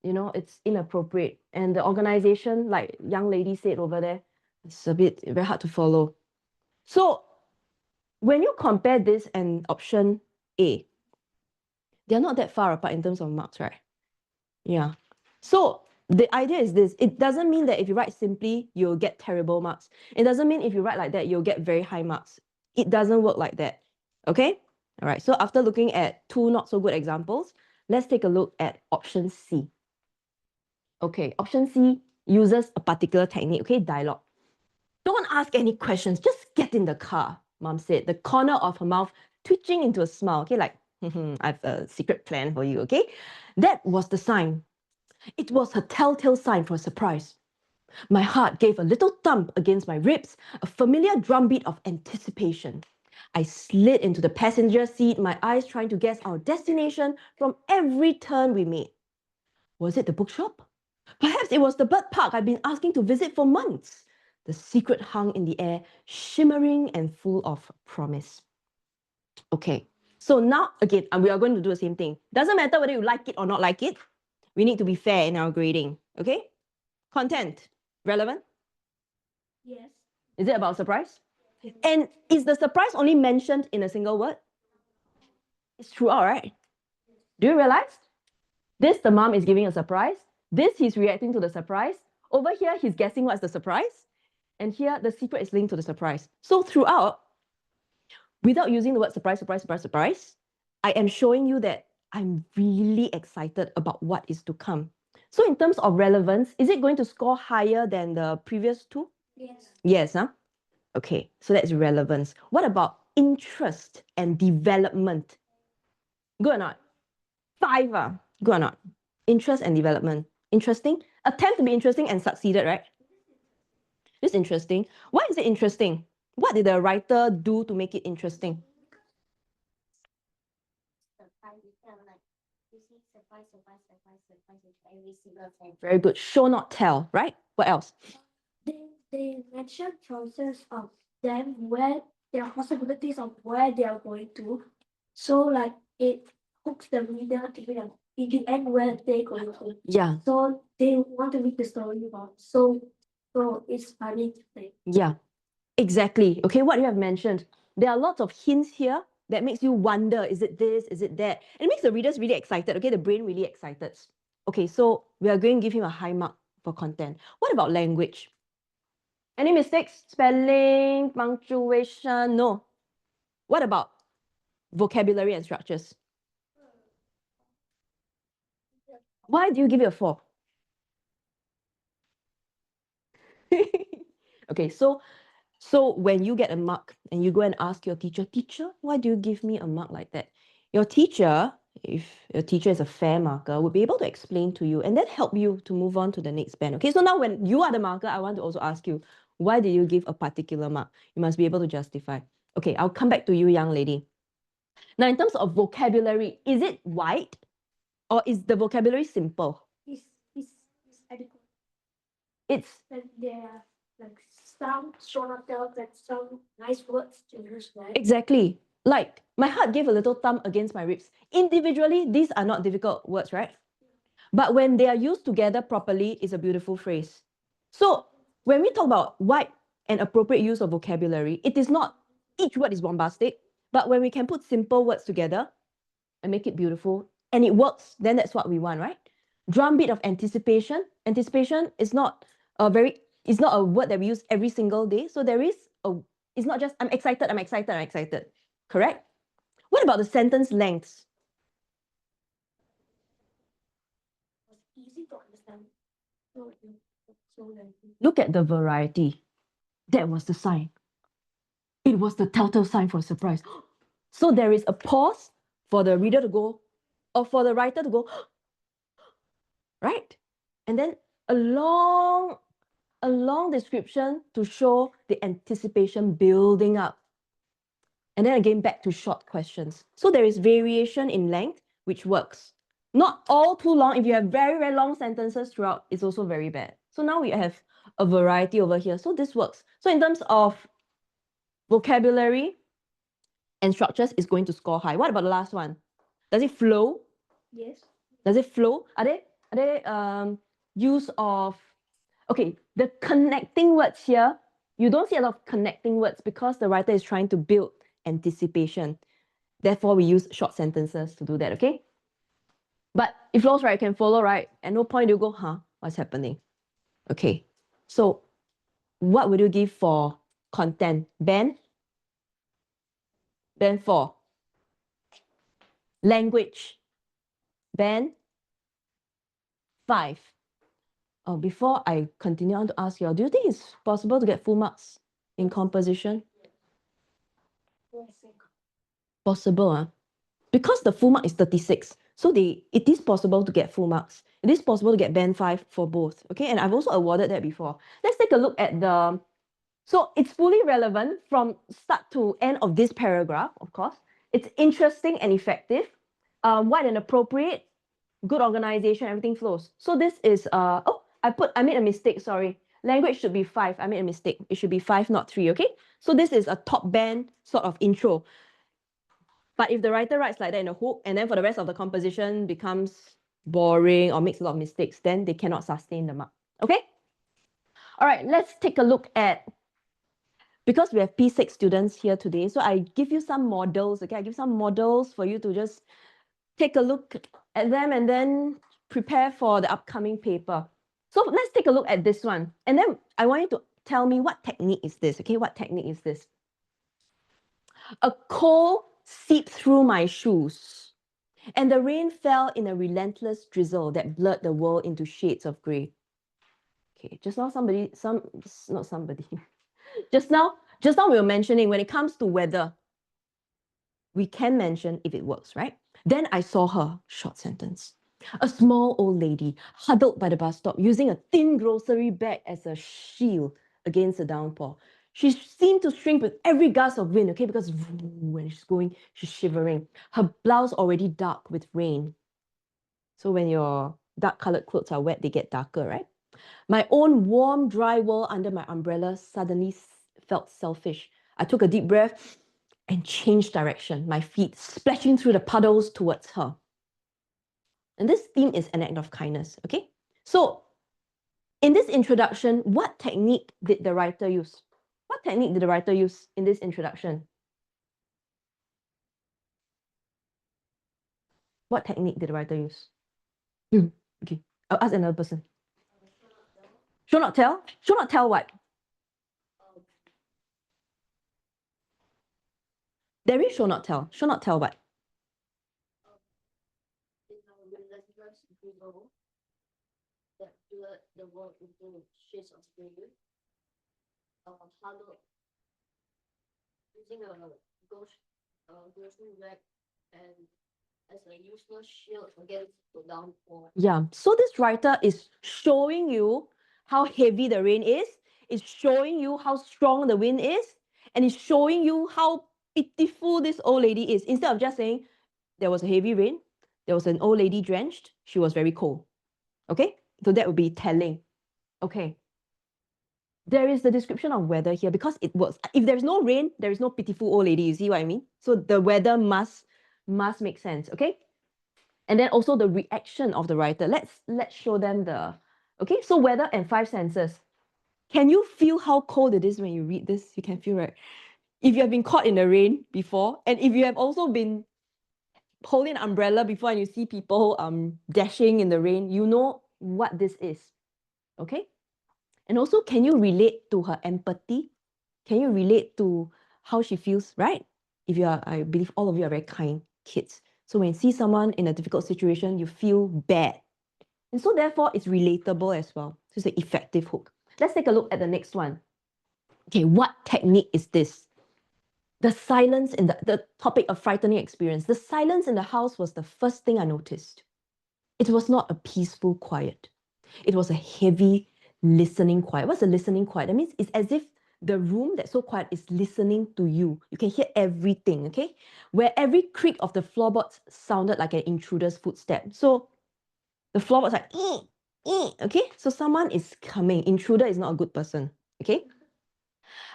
it's inappropriate. And the organization, like young lady said over there, it's a bit very hard to follow. So when you compare this and option A, they're not that far apart in terms of marks, right? Yeah. So the idea is this. It doesn't mean that if you write simply, you'll get terrible marks. It doesn't mean if you write like that, you'll get very high marks. It doesn't work like that. Okay? All right, so after looking at two not so good examples, let's take a look at option C. Okay, option C uses a particular technique, okay, dialogue. Don't ask any questions, just get in the car, Mom said, the corner of her mouth twitching into a smile, okay, like, I have a secret plan for you, okay? That was the sign. It was her telltale sign for a surprise. My heart gave a little thump against my ribs, a familiar drumbeat of anticipation. I slid into the passenger seat, my eyes trying to guess our destination from every turn we made. Was it the bookshop? Perhaps it was the bird park I'd been asking to visit for months. The secret hung in the air, shimmering and full of promise. Okay, so now again, we are going to do the same thing. Doesn't matter whether you like it or not like it. We need to be fair in our grading, okay? Content, relevant? Yes. Is it about surprise? And is the surprise only mentioned in a single word? It's throughout, right? Do you realize? This, the mom is giving a surprise. This, he's reacting to the surprise. Over here, he's guessing what's the surprise. And here, the secret is linked to the surprise. So throughout, without using the word surprise, surprise, surprise, surprise, I am showing you that I'm really excited about what is to come. So in terms of relevance, is it going to score higher than the previous two? Yes. Yes, huh? Okay, so that's relevance. What about interest and development? Good or not? 5, good or not? Interest and development. Interesting? Attempt to be interesting and succeeded, right? This is interesting. Why is it interesting? What did the writer do to make it interesting? Very good. Show, not tell, right? What else? They mention choices of them where there are possibilities of where they are going to. So like it hooks the reader to be in the end where they going to. Yeah, So they want to read the story about. So it's funny to think. yeah, exactly. Okay, what you have mentioned. There are lots of hints here that makes you wonder, is it this, is it that? And it makes the readers really excited, okay? The brain really excited. Okay, so we are going to give him a high mark for content. What about language? Any mistakes? Spelling, punctuation? No. What about vocabulary and structures? Why do you give it a 4? Okay, so when you get a mark and you go and ask your teacher, teacher, why do you give me a mark like that? Your teacher, if your teacher is a fair marker, would be able to explain to you and then help you to move on to the next band. Okay, so now when you are the marker, I want to also ask you, why did you give a particular mark? You must be able to justify. Okay, I'll come back to you, young lady. Now, in terms of vocabulary, is it wide or is the vocabulary simple? It's adequate. It's Like there are like some short terms and some nice words to use, right? exactly. Like, my heart gave a little thump against my ribs. Individually, these are not difficult words, right? But when they are used together properly, it's a beautiful phrase. So when we talk about wide and appropriate use of vocabulary, it is not each word is bombastic, but when we can put simple words together and make it beautiful and it works, then that's what we want, right? Drumbeat of anticipation. Anticipation is not it's not a word that we use every single day. So there is it's not just I'm excited, I'm excited, I'm excited. Correct? What about the sentence lengths? It's easy to understand. Look at the variety. That was the sign. It was the telltale sign for a surprise. So there is a pause for the reader to go, or for the writer to go, right? And then a long description to show the anticipation building up. And then again, back to short questions. So there is variation in length, which works. Not all too long. If you have very, very long sentences throughout, it's also very bad. So now we have a variety over here. So this works. So in terms of vocabulary and structures, is going to score high. What about the last one? Does it flow? Yes. Does it flow? Are there use of, okay, the connecting words here, you don't see a lot of connecting words because the writer is trying to build anticipation. Therefore, we use short sentences to do that, okay? But it flows, right? You can follow, right? At no point you go, huh, what's happening? Okay, so what would you give for content? Band 4. Language. Band 5. Oh, before I continue on to ask you all, do you think it's possible to get full marks in composition? Possible, huh? Because the full mark is 36. So it is possible to get full marks. It is possible to get band 5 for both. Okay, and I've also awarded that before. Let's take a look at the. So it's fully relevant from start to end of this paragraph, of course. It's interesting and effective. Wide and appropriate, good organization, everything flows. So this is I made a mistake, sorry. Language should be 5. I made a mistake. It should be 5, not 3, okay? So this is a top band sort of intro. But if the writer writes like that in a hook, and then for the rest of the composition becomes boring or makes a lot of mistakes, then they cannot sustain the mark. Okay? All right, let's take a look at, because we have P6 students here today, so I give you some models, okay? I give some models for you to just take a look at them and then prepare for the upcoming paper. So let's take a look at this one. And then I want you to tell me what technique is this, okay? What technique is this? A cold seeped through my shoes, and the rain fell in a relentless drizzle that blurred the world into shades of grey. Okay, just now just now we were mentioning when it comes to weather, we can mention if it works, right? Then I saw her, short sentence. A small old lady huddled by the bus stop using a thin grocery bag as a shield against the downpour. She seemed to shrink with every gust of wind, okay, because when she's going, she's shivering. Her blouse already dark with rain. So when your dark colored clothes are wet, they get darker, right? My own warm, dry world under my umbrella suddenly felt selfish. I took a deep breath and changed direction, my feet splashing through the puddles towards her. And this theme is an act of kindness, okay? So in this introduction, what technique did the writer use? What technique did the writer use in this introduction? What technique did the writer use? Okay, I'll ask another person. Show not tell? Show not tell what? There is show not tell. Show not tell what? That blurred the world into shades of grey. Huddled using a grocery bag and as a useless shield against the downpour. Yeah, so this writer is showing you how heavy the rain is, it's showing you how strong the wind is, and it's showing you how pitiful this old lady is. Instead of just saying, there was a heavy rain, there was an old lady drenched, she was very cold. Okay, so that would be telling. Okay, there is the description of weather here because it works. If there's no rain, there is no pitiful old lady. You see what I mean? So the weather must make sense. Okay, and then also the reaction of the writer. Let's show them the. Okay, so weather and 5 senses. Can you feel how cold it is when you read this? You can feel, right? If you have been caught in the rain before, and if you have also been holding an umbrella before and you see people dashing in the rain, you know what this is. Okay? And also, can you relate to her empathy? Can you relate to how she feels, right? If you are, I believe all of you are very kind kids. So when you see someone in a difficult situation, you feel bad. And so therefore, it's relatable as well. So it's an effective hook. Let's take a look at the next one. Okay, what technique is this? The silence in the topic of frightening experience. The silence in the house was the first thing I noticed. It was not a peaceful quiet. It was a heavy listening quiet. What's a listening quiet? That means it's as if the room that's so quiet is listening to you. You can hear everything, okay? Where every creak of the floorboards sounded like an intruder's footstep. So the floorboards like, okay? So someone is coming. Intruder is not a good person, okay?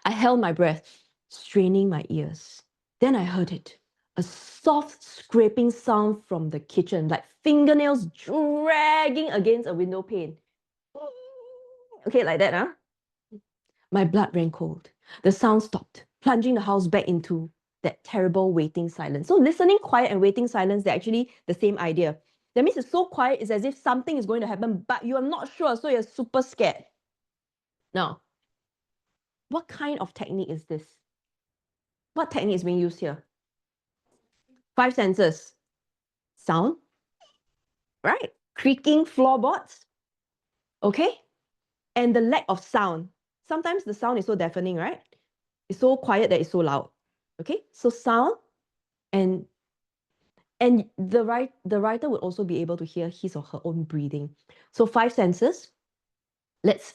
I held my breath, straining my ears. Then I heard it. A soft scraping sound from the kitchen, like fingernails dragging against a window pane. Okay, like that, huh? My blood ran cold. The sound stopped, plunging the house back into that terrible waiting silence. So listening quiet and waiting silence, they're actually the same idea. That means it's so quiet, it's as if something is going to happen, but you are not sure, so you're super scared. Now, what kind of technique is this? What technique is being used here? 5 senses. sound, right? Creaking floorboards, okay? And the lack of sound. Sometimes the sound is so deafening, right? It's so quiet that it's so loud, okay? So sound and the writer would also be able to hear his or her own breathing. So 5 senses. Let's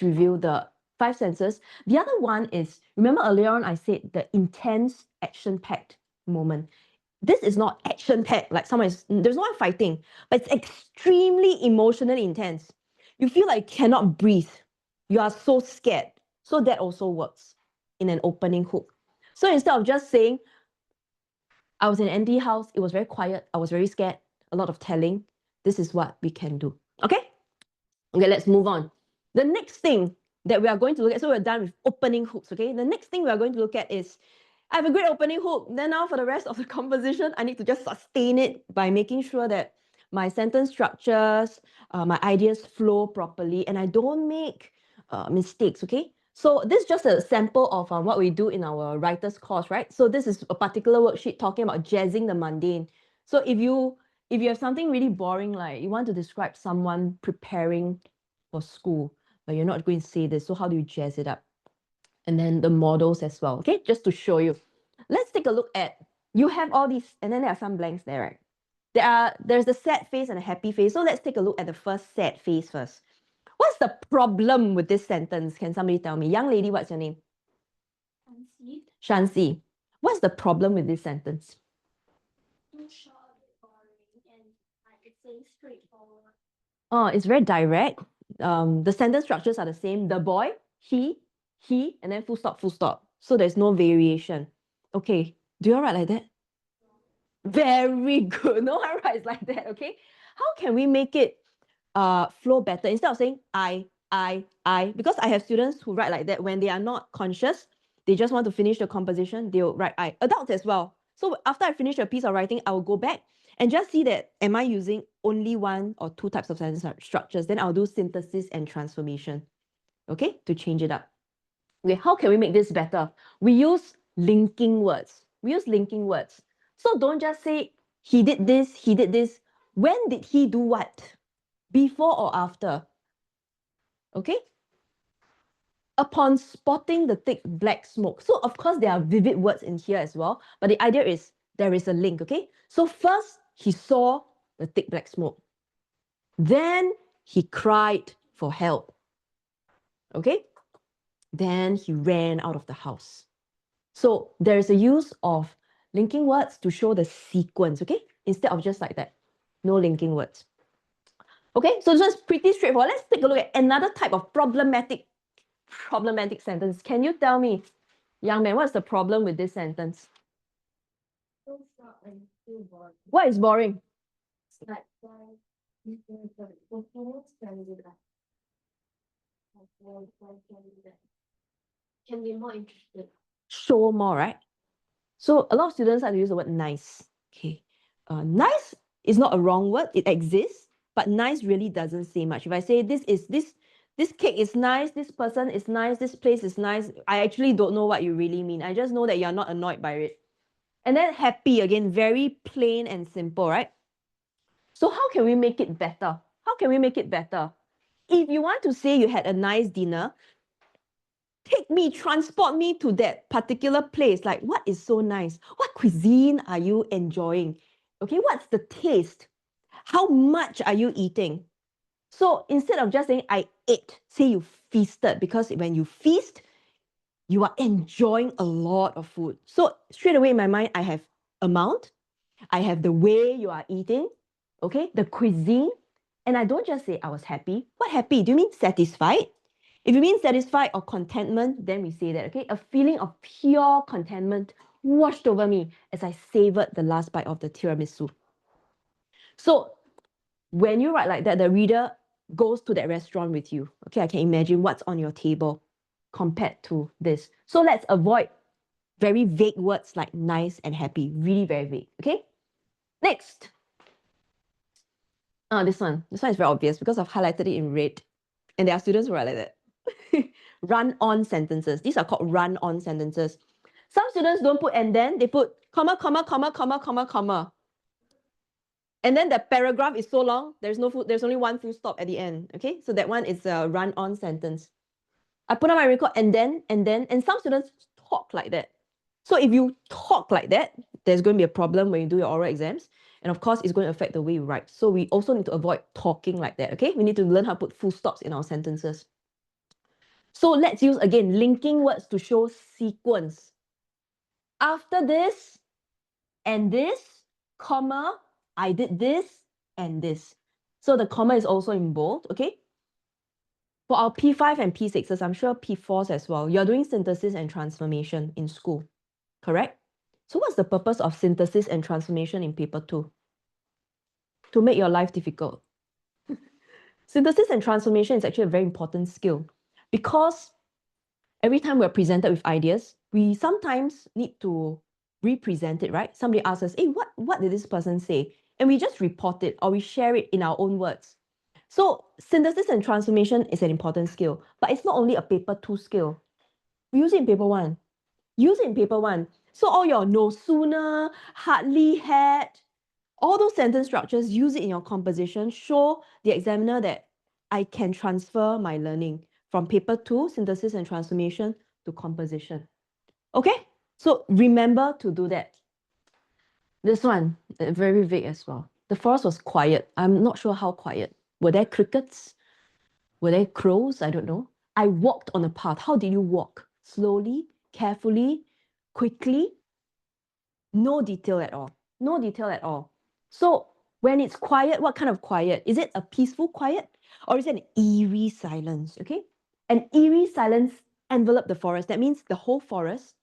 review the 5 senses. The other one is, remember earlier on I said the intense action-packed moment. This is not action-packed, like there's no one fighting, but it's extremely emotionally intense. You feel like you cannot breathe. You are so scared. So that also works in an opening hook. So instead of just saying, I was in an empty house, it was very quiet, I was very scared, a lot of telling, this is what we can do. Okay, let's move on. The next thing that we are going to look at, so we're done with opening hooks, okay? The next thing we are going to look at is, I have a great opening hook. Then now for the rest of the composition, I need to just sustain it by making sure that my sentence structures, my ideas flow properly, and I don't make mistakes, okay? So this is just a sample of what we do in our writer's course, right? So this is a particular worksheet talking about jazzing the mundane. So if you have something really boring, like you want to describe someone preparing for school, but you're not going to say this, so how do you jazz it up? And then the models as well, okay? Just to show you. Let's take a look at, you have all these, and then there are some blanks there, right? There's a sad face and a happy face. So let's take a look at the first sad face first. What's the problem with this sentence? Can somebody tell me? Young lady, what's your name? Shansi. Shansi. What's the problem with this sentence? Too short, a bit boring, and like it's saying straightforward. Oh, it's very direct. The sentence structures are the same. The boy, he, and then full stop, full stop. So there's no variation. Okay, do you all write like that? Very good. No one writes like that, okay? How can we make it flow better? Instead of saying I, because I have students who write like that when they are not conscious, they just want to finish the composition, they'll write I. Adults as well. So after I finish a piece of writing, I will go back and just see that, am I using only 1 or 2 types of sentence structures? Then I'll do synthesis and transformation, okay, to change it up. Okay, how can we make this better? We use linking words. So don't just say, he did this, he did this. When did he do what? Before or after? Okay? Upon spotting the thick black smoke. So of course there are vivid words in here as well, but the idea is there is a link, okay? So first he saw the thick black smoke. Then he cried for help. Okay? Then he ran out of the house. So there is a use of linking words to show the sequence, okay? Instead of just like that, no linking words. Okay, so this is pretty straightforward. Let's take a look at another type of problematic sentence. Can you tell me, young man, what's the problem with this sentence? Too short and too boring. What is boring? Like the performance can be can be more interesting. Show more, right? So a lot of students like to use the word nice. Okay, nice is not a wrong word. It exists, but nice really doesn't say much. If I say this cake is nice, this person is nice, this place is nice, I actually don't know what you really mean. I just know that you're not annoyed by it. And then happy, again, very plain and simple, right? So how can we make it better? How can we make it better? If you want to say you had a nice dinner, transport me to that particular place. Like, what is so nice? What cuisine are you enjoying? Okay, what's the taste? How much are you eating? So instead of just saying I ate, say you feasted, because when you feast, you are enjoying a lot of food. So straight away in my mind, I have amount, I have the way you are eating, okay, the cuisine, and I don't just say I was happy. What happy? Do you mean satisfied? If you mean satisfied or contentment, then we say that, okay, a feeling of pure contentment washed over me as I savored the last bite of the tiramisu. So when you write like that, the reader goes to that restaurant with you. Okay, I can imagine what's on your table compared to this. So let's avoid very vague words like nice and happy. Really very vague, okay? Next. This one is very obvious because I've highlighted it in red. And there are students who are like that. Run-on sentences. These are called run-on sentences. Some students don't put and then, they put comma, comma, comma, comma, comma, comma. And then the paragraph is so long, there's only one full stop at the end. Okay, so that one is a run-on sentence. I put on my record and some students talk like that. So if you talk like that, there's going to be a problem when you do your oral exams. And of course, it's going to affect the way you write. So we also need to avoid talking like that, okay? We need to learn how to put full stops in our sentences. So let's use, again, linking words to show sequence. After this and this, comma, I did this and this. So the comma is also in bold, okay? For our P5 and P6s, I'm sure P4s as well, you're doing synthesis and transformation in school, correct? So what's the purpose of synthesis and transformation in paper 2? To make your life difficult. Synthesis and transformation is actually a very important skill because every time we're presented with ideas, we sometimes need to represent it, right? Somebody asks us, hey, what did this person say? And we just report it or we share it in our own words. So synthesis and transformation is an important skill, but it's not only a paper 2 skill. We use it in paper 1. Use it in paper 1. So all your no sooner, hardly had, all those sentence structures, use it in your composition, show the examiner that I can transfer my learning from paper 2, synthesis and transformation, to composition. Okay? So remember to do that. This one, very vague as well. The forest was quiet. I'm not sure how quiet. Were there crickets? Were there crows? I don't know. I walked on a path. How did you walk? Slowly, carefully, quickly? No detail at all. No detail at all. So when it's quiet, what kind of quiet? Is it a peaceful quiet or is it an eerie silence? Okay. An eerie silence enveloped the forest. That means the whole forest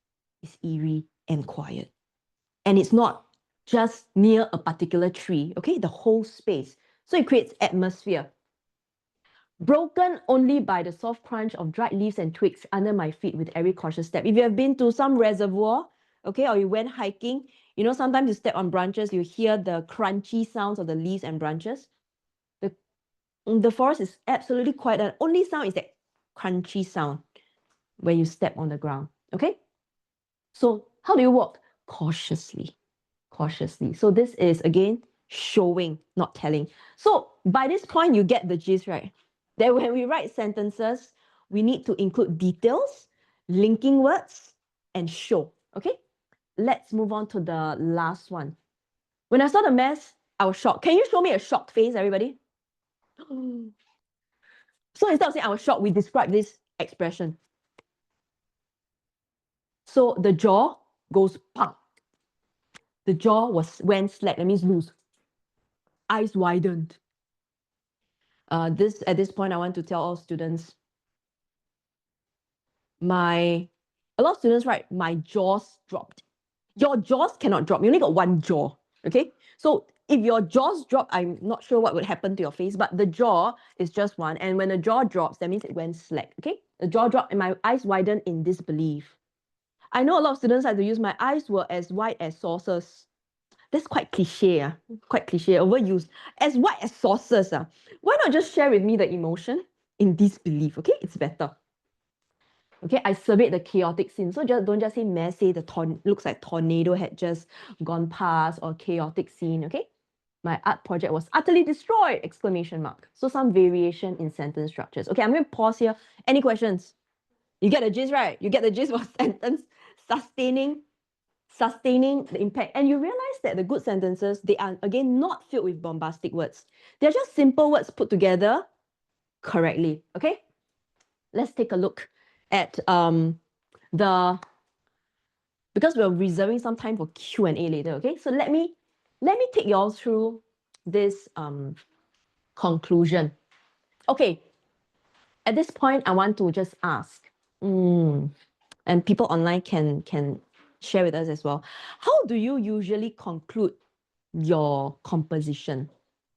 is eerie and quiet. And it's not just near a particular tree, okay? The whole space. So it creates atmosphere. Broken only by the soft crunch of dried leaves and twigs under my feet with every cautious step. If you have been to some reservoir, okay, or you went hiking, you know, sometimes you step on branches, you hear the crunchy sounds of the leaves and branches. The forest is absolutely quiet. The only sound is that crunchy sound when you step on the ground, okay? So how do you walk? Cautiously, cautiously. So this is, again, showing, not telling. So by this point, you get the gist, right? That when we write sentences, we need to include details, linking words, and show, okay? Let's move on to the last one. When I saw the mess, I was shocked. Can you show me a shocked face, everybody? So instead of saying I was shocked, we describe this expression. So the jaw goes pop. The jaw went slack, that means loose. Eyes widened. At this point, I want to tell all students, a lot of students write, my jaws dropped. Your jaws cannot drop. You only got one jaw, okay? So if your jaws drop, I'm not sure what would happen to your face, but the jaw is just one. And when the jaw drops, that means it went slack, okay? The jaw dropped and my eyes widened in disbelief. I know a lot of students like to use my eyes were as wide as saucers. That's quite cliche, quite cliche, overused. As wide as saucers. Why not just share with me the emotion in disbelief, okay? It's better. Okay, I surveyed the chaotic scene. So don't just say mess, say looks like tornado had just gone past or chaotic scene, okay? My art project was utterly destroyed, exclamation mark. So some variation in sentence structures. Okay, I'm going to pause here. Any questions? You get the gist, right? You get the gist of sentence sustaining the impact. And you realize that the good sentences, they are, again, not filled with bombastic words. They're just simple words put together correctly, okay? Let's take a look at because we're reserving some time for Q&A later, okay? So let me take you all through this conclusion. Okay, at this point, I want to just ask, and people online can share with us as well. How do you usually conclude your composition?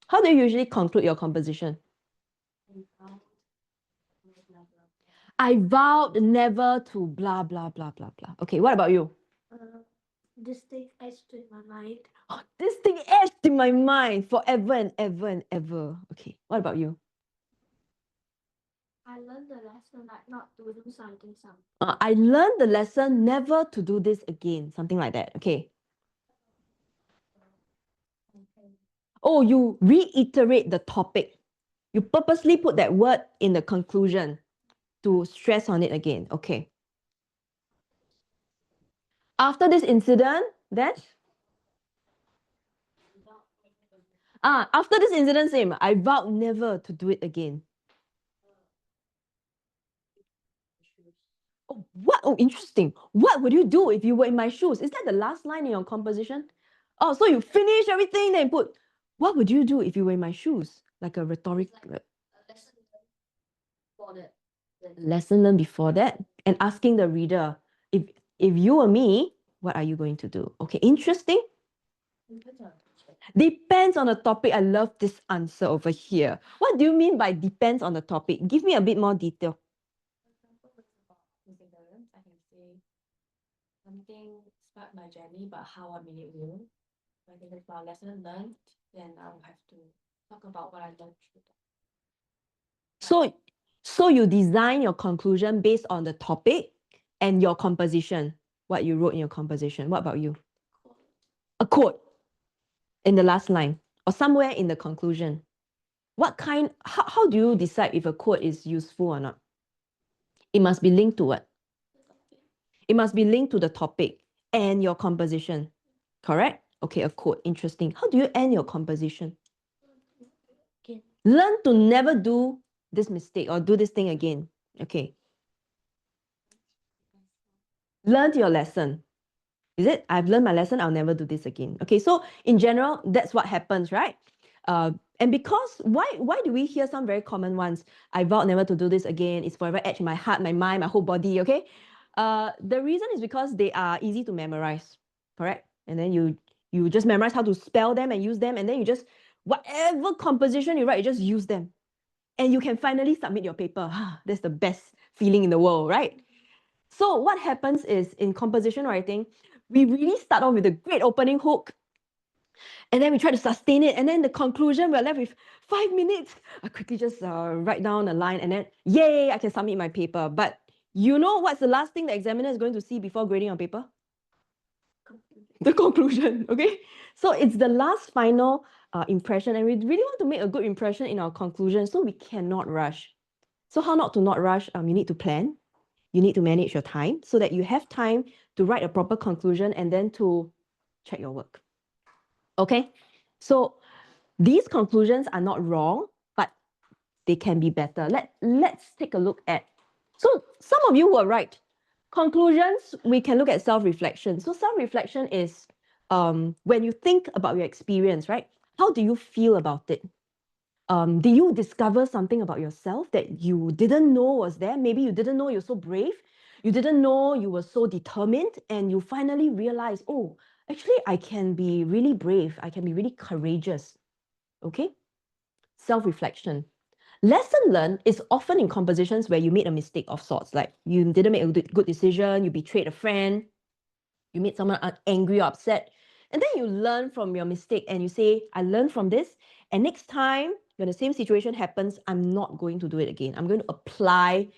How do you usually conclude your composition? I vowed never to blah, blah, blah, blah, blah. Okay, what about you? This thing etched in my mind. Oh, this thing etched in my mind forever and ever and ever. Okay, what about you? I learned the lesson like not to do something. I learned the lesson never to do this again. Something like that. Okay. Oh, you reiterate the topic. You purposely put that word in the conclusion to stress on it again. Okay. After this incident, then? After this incident, same. I vowed never to do it again. Oh, what? Oh, interesting. What would you do if you were in my shoes? Is that the last line in your composition? Oh, so you finish everything, then put, what would you do if you were in my shoes? Like a rhetoric lesson learned before that, and asking the reader, if you were me, what are you going to do? Okay, interesting. Depends on the topic. I love this answer over here. What do you mean by depends on the topic? Give me a bit more detail. I can say something sparked my journey, but how I made it real. When it is about lesson learned, then I will have to talk about what I learned through that. So you design your conclusion based on the topic and your composition, what you wrote in your composition. What about you? A quote in the last line or somewhere in the conclusion. How do you decide if a quote is useful or not? It must be linked to what? It must be linked to the topic and your composition. Correct? Okay, a quote. Interesting. How do you end your composition? Okay. Learn to never do this mistake or do this thing again. Okay. Learn your lesson. Is it? I've learned my lesson. I'll never do this again. Okay, so in general, that's what happens, right? And because why do we hear some very common ones? I vowed never to do this again. It's forever etched in my heart, my mind, my whole body. Okay, the reason is because they are easy to memorize, correct? And then you just memorize how to spell them and use them, and then you just whatever composition you write, you just use them, and you can finally submit your paper. That's the best feeling in the world, right? So what happens is in composition writing, we really start off with a great opening hook, and then we try to sustain it, and then the conclusion, we're left with 5 minutes. I quickly just write down a line, and then yay, I can submit my paper. But you know what's the last thing the examiner is going to see before grading your paper? The conclusion, okay? So it's the last final impression, and we really want to make a good impression in our conclusion, so we cannot rush. So how not to not rush? You need to plan. You need to manage your time so that you have time to write a proper conclusion and then to check your work. Okay, so these conclusions are not wrong, but they can be better. Let's take a look at. So some of you were right. Conclusions, we can look at self-reflection. So self-reflection is when you think about your experience, right? How do you feel about it? Did you discover something about yourself that you didn't know was there? Maybe you didn't know you're so brave. You didn't know you were so determined, and you finally realize, oh, actually, I can be really brave. I can be really courageous. Okay? Self-reflection. Lesson learned is often in compositions where you made a mistake of sorts, like you didn't make a good decision, you betrayed a friend, you made someone angry or upset, and then you learn from your mistake and you say, I learned from this, and next time when the same situation happens, I'm not going to do it again. I'm going to apply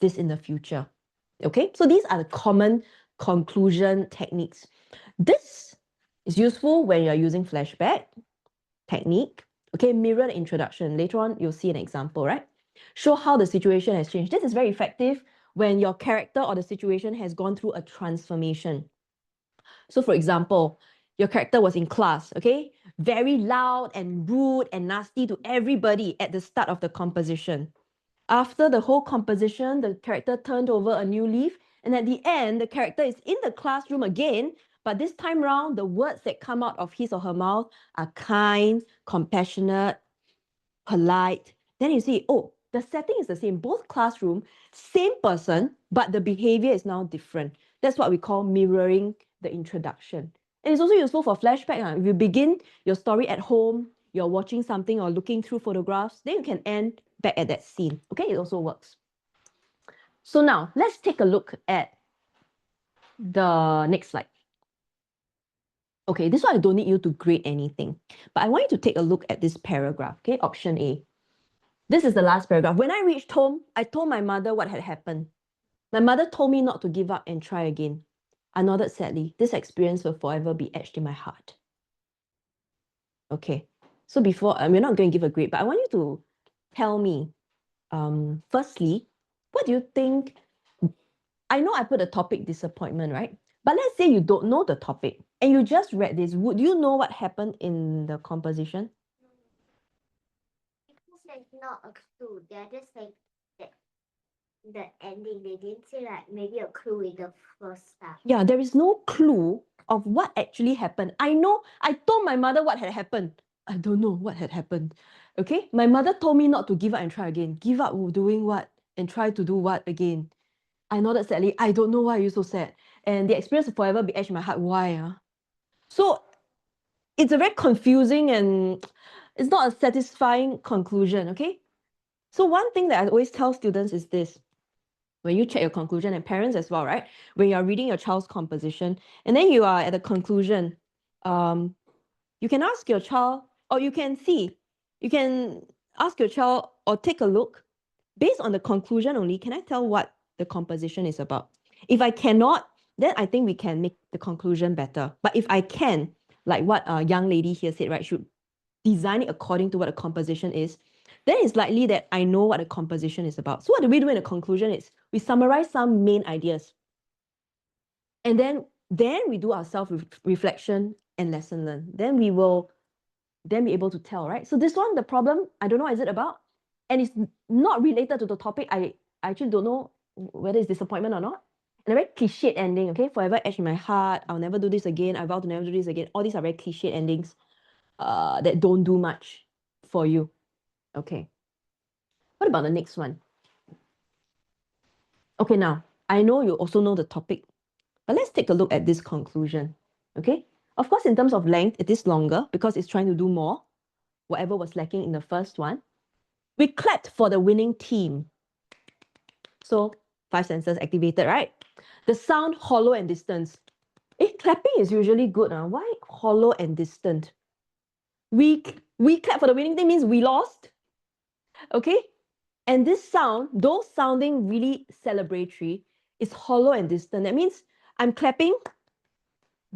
this in the future. Okay, so these are the common conclusion techniques. This is useful when you're using flashback technique. Okay, mirror the introduction. Later on, you'll see an example, right? Show how the situation has changed. This is very effective when your character or the situation has gone through a transformation. So for example, your character was in class, okay? Very loud and rude and nasty to everybody at the start of the composition. After the whole composition, the character turned over a new leaf, and at the end, the character is in the classroom again, but this time round, the words that come out of his or her mouth are kind, compassionate, polite. Then you see, oh, the setting is the same, both classroom, same person, but the behavior is now different. That's what we call mirroring the introduction. And it's also useful for flashback. If you begin your story at home, you're watching something or looking through photographs, then you can end back at that scene. Okay, it also works. So now let's take a look at the next slide. Okay, this one I don't need you to grade anything, but I want you to take a look at this paragraph. Okay, option A. This is the last paragraph. When I reached home, I told my mother what had happened. My mother told me not to give up and try again. I nodded sadly. This experience will forever be etched in my heart. Okay. So before, we're not going to give a grade, but I want you to tell me, firstly, what do you think? I know I put a topic disappointment, right? But let's say you don't know the topic and you just read this. Would you know what happened in the composition? Because there's not a clue. They're just like the ending. They didn't say like maybe a clue in the first stuff. Yeah, there is no clue of what actually happened. I know I told my mother what had happened. I don't know what had happened. Okay, my mother told me not to give up and try again. Give up doing what and try to do what again? I nodded sadly. I don't know why you're so sad. And the experience will forever be etched in my heart. Why? So it's a very confusing and it's not a satisfying conclusion, okay? So one thing that I always tell students is this. When you check your conclusion, and parents as well, right? When you're reading your child's composition, and then you are at the conclusion, you can ask your child, or you can ask your child or take a look. Based on the conclusion only, can I tell what the composition is about? If I cannot, then I think we can make the conclusion better. But if I can, like what a young lady here said, right, should design it according to what a composition is, then it's likely that I know what a composition is about. So what do we do in the conclusion is we summarize some main ideas. And then we do our self-reflection and lesson learn. Then we will then be able to tell, right? So this one, the problem, I don't know what is it about. And it's not related to the topic. I actually don't know whether it's disappointment or not. And a very cliched ending, okay? Forever etched in my heart. I'll never do this again. I vow to never do this again. All these are very cliched endings that don't do much for you. Okay. What about the next one? Okay, now, I know you also know the topic, but let's take a look at this conclusion. Okay? Of course, in terms of length, it is longer because it's trying to do more, whatever was lacking in the first one. We clapped for the winning team. So 5 senses activated, right? The sound hollow and distant. Clapping is usually good. Why hollow and distant? We clap for the winning team means we lost. Okay? And this sound, though sounding really celebratory, is hollow and distant. That means I'm clapping,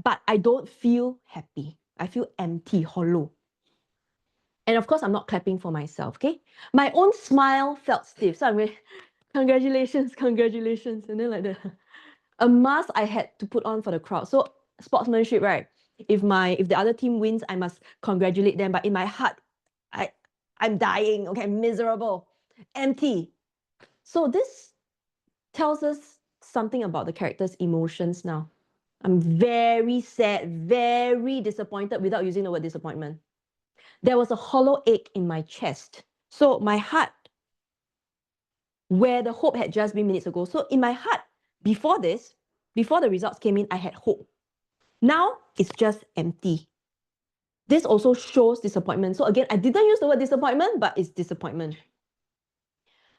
but I don't feel happy. I feel empty, hollow. And of course, I'm not clapping for myself, okay? My own smile felt stiff. So I'm going, congratulations, congratulations. And then like a mask I had to put on for the crowd. So sportsmanship, right? If the other team wins, I must congratulate them. But in my heart, I'm dying, okay, I'm miserable, empty. So this tells us something about the character's emotions now. I'm very sad, very disappointed without using the word disappointment. There was a hollow ache in my chest. So my heart, where the hope had just been minutes ago. So in my heart, before this, before the results came in, I had hope. Now it's just empty. This also shows disappointment. So again, I didn't use the word disappointment, but it's disappointment.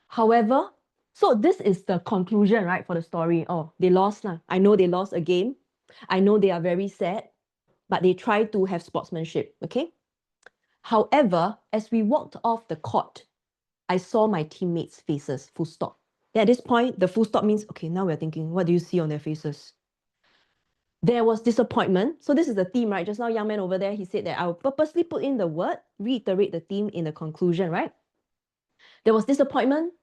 However, so this is the conclusion, right, for the story. Oh, they lost. I know they lost a game. I know they are very sad, but they try to have sportsmanship, okay? However, as we walked off the court, I saw my teammates' faces, full stop. Then at this point, the full stop means, okay, now we're thinking, what do you see on their faces? There was disappointment. So this is the theme, right? Just now, young man over there, he said that I'll purposely put in the word, reiterate the theme in the conclusion, right? There was disappointment,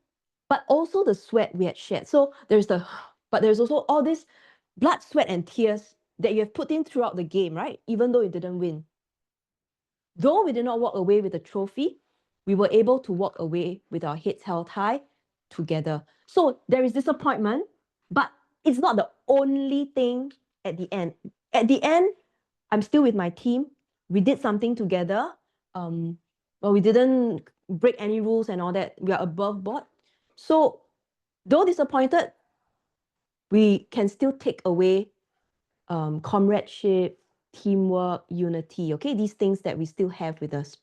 but also the sweat we had shed. So but there's also all this blood, sweat, and tears that you have put in throughout the game, right? Even though you didn't win. Though we did not walk away with a trophy, we were able to walk away with our heads held high together. So there is disappointment, but it's not the only thing at the end. At the end, I'm still with my team. We did something together. Well, we didn't break any rules and all that. We are above board. So though disappointed, we can still take away comradeship, teamwork, unity, okay? These things that we still have with us.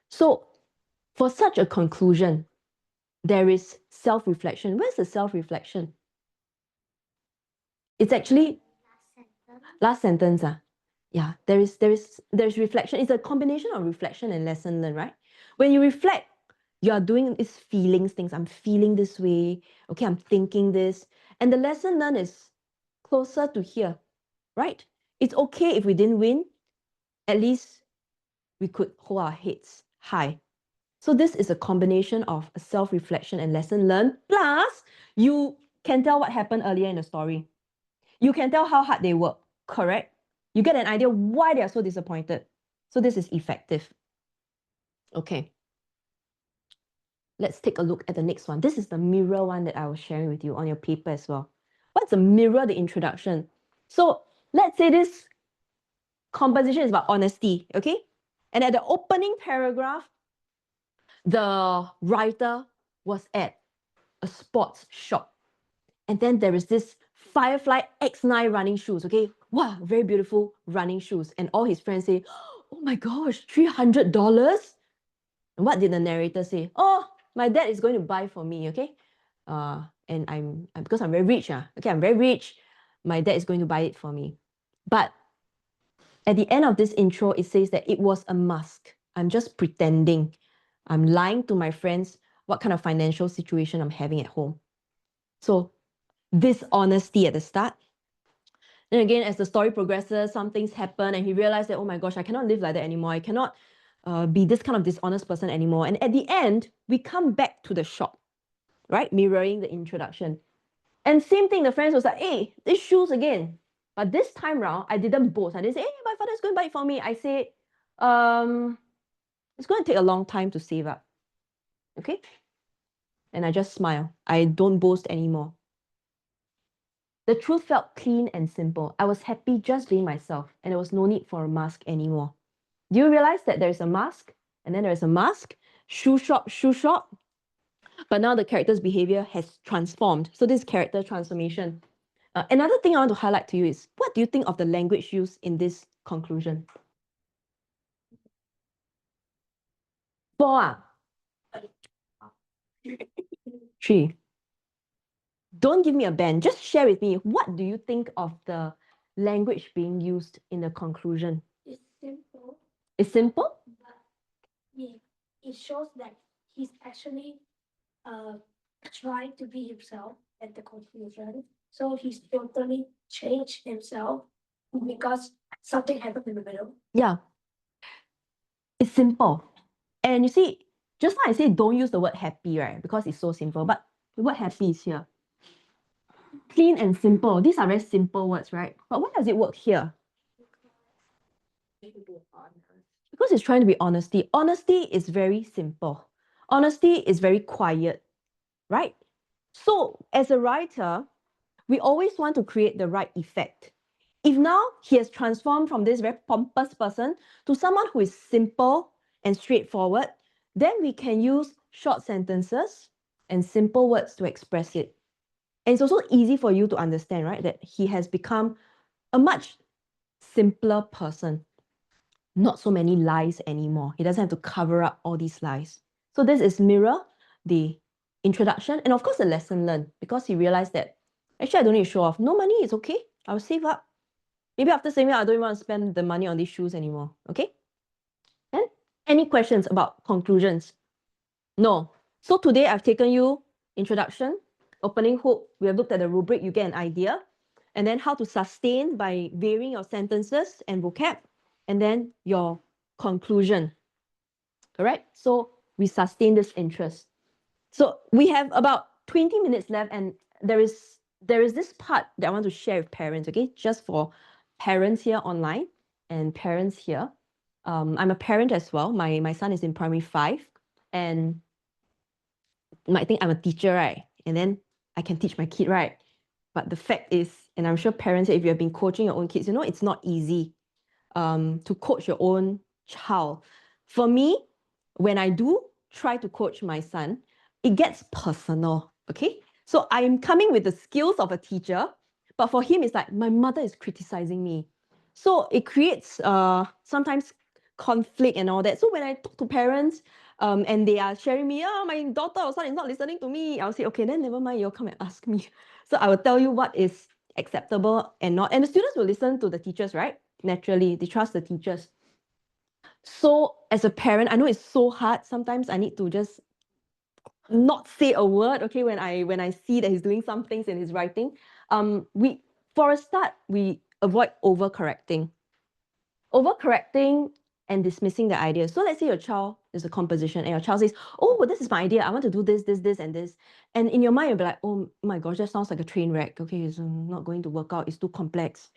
So for such a conclusion, there is self-reflection. Where's the self-reflection? It's actually last sentence. Yeah, there's reflection. It's a combination of reflection and lesson learned, right? When you reflect, you are doing these feelings things. I'm feeling this way. Okay, I'm thinking this. And the lesson learned is closer to here, right? It's okay if we didn't win. At least we could hold our heads high. So this is a combination of a self-reflection and lesson learned, plus you can tell what happened earlier in the story. You can tell how hard they work, correct? You get an idea why they are so disappointed. So this is effective. Okay. Let's take a look at the next one. This is the mirror one that I was sharing with you on your paper as well. What's a mirror? The introduction. So let's say this composition is about honesty, okay? And at the opening paragraph, the writer was at a sports shop. And then there is this Firefly X9 running shoes, okay? Wow, very beautiful running shoes. And all his friends say, oh my gosh, $300? And what did the narrator say? Oh, my dad is going to buy for me, okay? And I'm because I'm very rich, okay, I'm very rich. My dad is going to buy it for me. But at the end of this intro, it says that it was a mask. I'm just pretending. I'm lying to my friends what kind of financial situation I'm having at home. So dishonesty at the start. Then again, as the story progresses, some things happen and he realized that, oh my gosh, I cannot live like that anymore. I cannot be this kind of dishonest person anymore. And at the end, we come back to the shop, right? Mirroring the introduction. And same thing, the friends was like, hey, these shoes again. But this time round, I didn't boast. I didn't say, hey, my father's going to buy it for me. I said, it's going to take a long time to save up. Okay? And I just smile. I don't boast anymore. The truth felt clean and simple. I was happy just being myself, and there was no need for a mask anymore. Do you realize that there's a mask, and then there's a mask, shoe shop, but now the character's behavior has transformed. So this character transformation. Another thing I want to highlight to you is, what do you think of the language used in this conclusion? 4. 3. Don't give me a band. Just share with me, what do you think of the language being used in the conclusion? It's simple, It's simple? but it shows that he's actually trying to be himself at the conclusion. So he's totally changed himself because something happened in the middle. Yeah. It's simple. And you see, just now I say don't use the word happy, right? Because it's so simple. But the word happy is here. Clean and simple. These are very simple words, right? But why does it work here? Because it's trying to be honesty. Honesty is very simple. Honesty is very quiet, right? So as a writer, we always want to create the right effect. If now he has transformed from this very pompous person to someone who is simple and straightforward, then we can use short sentences and simple words to express it. And it's also easy for you to understand, right? That he has become a much simpler person. Not so many lies anymore. He doesn't have to cover up all these lies. So this is mirror, the introduction, and of course the lesson learned, because he realized that actually I don't need to show off. No money, it's okay. I'll save up. Maybe after saving up, I don't even want to spend the money on these shoes anymore. Okay? Then any questions about conclusions? No. So today I've taken you introduction, opening hook. We have looked at the rubric, you get an idea. And then how to sustain by varying your sentences and vocab. And then your conclusion. Correct? So we sustain this interest. So we have about 20 minutes left, and there is this part that I want to share with parents, okay? Just for parents here online and parents here. I'm a parent as well. My son is in primary 5, and you might think I'm a teacher, right? And then I can teach my kid, right? But the fact is, and I'm sure parents, if you have been coaching your own kids, you know it's not easy to coach your own child. For me, when I do try to coach my son, it gets personal, okay? So I'm coming with the skills of a teacher, but for him, it's like my mother is criticizing me. So it creates sometimes conflict and all that. So when I talk to parents and they are sharing me, oh, my daughter or son is not listening to me, I'll say, okay, then never mind, you'll come and ask me. So I will tell you what is acceptable and not. And the students will listen to the teachers, right? Naturally, they trust the teachers. So as a parent, I know it's so hard. Sometimes I need to just not say a word, okay, when I see that he's doing some things in his writing. For a start, we avoid overcorrecting. Overcorrecting and dismissing the idea. So let's say your child is a composition and your child says, oh, this is my idea. I want to do this, this, this, and this. And in your mind, you'll be like, oh my gosh, that sounds like a train wreck. Okay, it's not going to work out. It's too complex.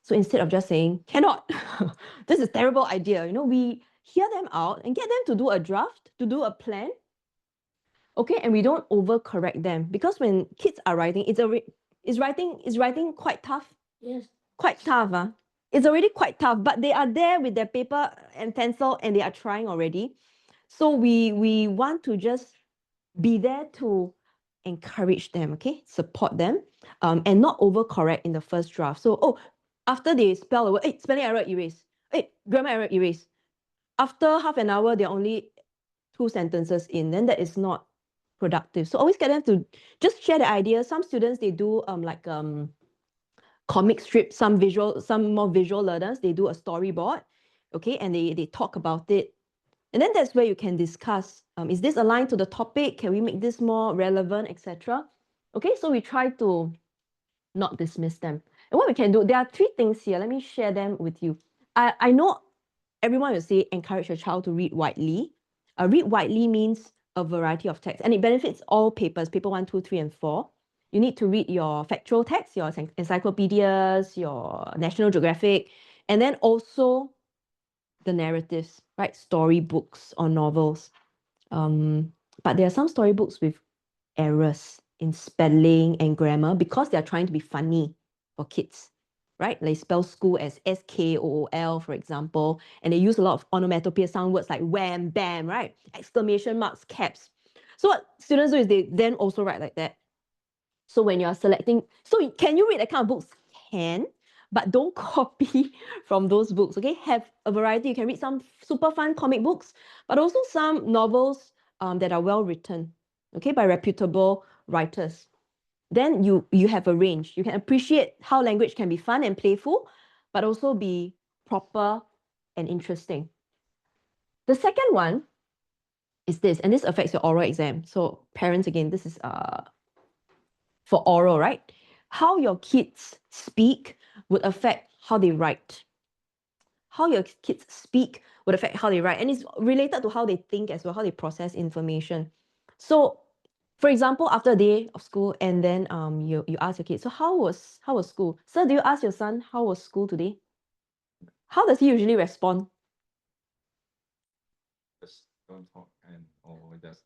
So instead of just saying, cannot, this is a terrible idea, we hear them out and get them to do a draft, to do a plan. Okay, and we don't overcorrect them, because when kids are writing, is writing quite tough? Yes. Quite tough, huh? It's already quite tough, but they are there with their paper and pencil and they are trying already. So we want to just be there to encourage them, okay? Support them, and not overcorrect in the first draft. So, after they spell a word, hey, spelling error, erase. Hey, grammar error, erase. After half an hour, they're only 2 sentences in, then that is not productive. So always get them to just share the idea. Some students, they do comic strips, some more visual learners, they do a storyboard, okay, and they talk about it. And then that's where you can discuss, is this aligned to the topic? Can we make this more relevant, etc.? Okay, so we try to not dismiss them. And what we can do, there are 3 things here. Let me share them with you. I know everyone will say encourage your child to read widely. Read widely means a variety of text, and it benefits all papers, paper 1, 2, 3, and 4. You need to read your factual text, your encyclopedias, your National Geographic, and then also the narratives, right? Storybooks or novels. But there are some storybooks with errors in spelling and grammar because they're trying to be funny for kids, right? They spell school as SKOOL, for example, and they use a lot of onomatopoeia sound words like wham, bam, right? Exclamation marks, caps. So what students do is they then also write like that. So when you're selecting, so can you read that kind of books? Can, but don't copy from those books, okay? Have a variety. You can read some super fun comic books, but also some novels that are well written, okay, by reputable writers. Then you have a range. You can appreciate how language can be fun and playful, but also be proper and interesting. The second one is this, and this affects your oral exam. So parents, again, this is for oral, right? How your kids speak would affect how they write. How your kids speak would affect how they write, and it's related to how they think as well, how they process information. So, for example, after a day of school, and then you ask your kid, so how was school? Sir, do you ask your son how was school today? How does he usually respond? Just don't talk or just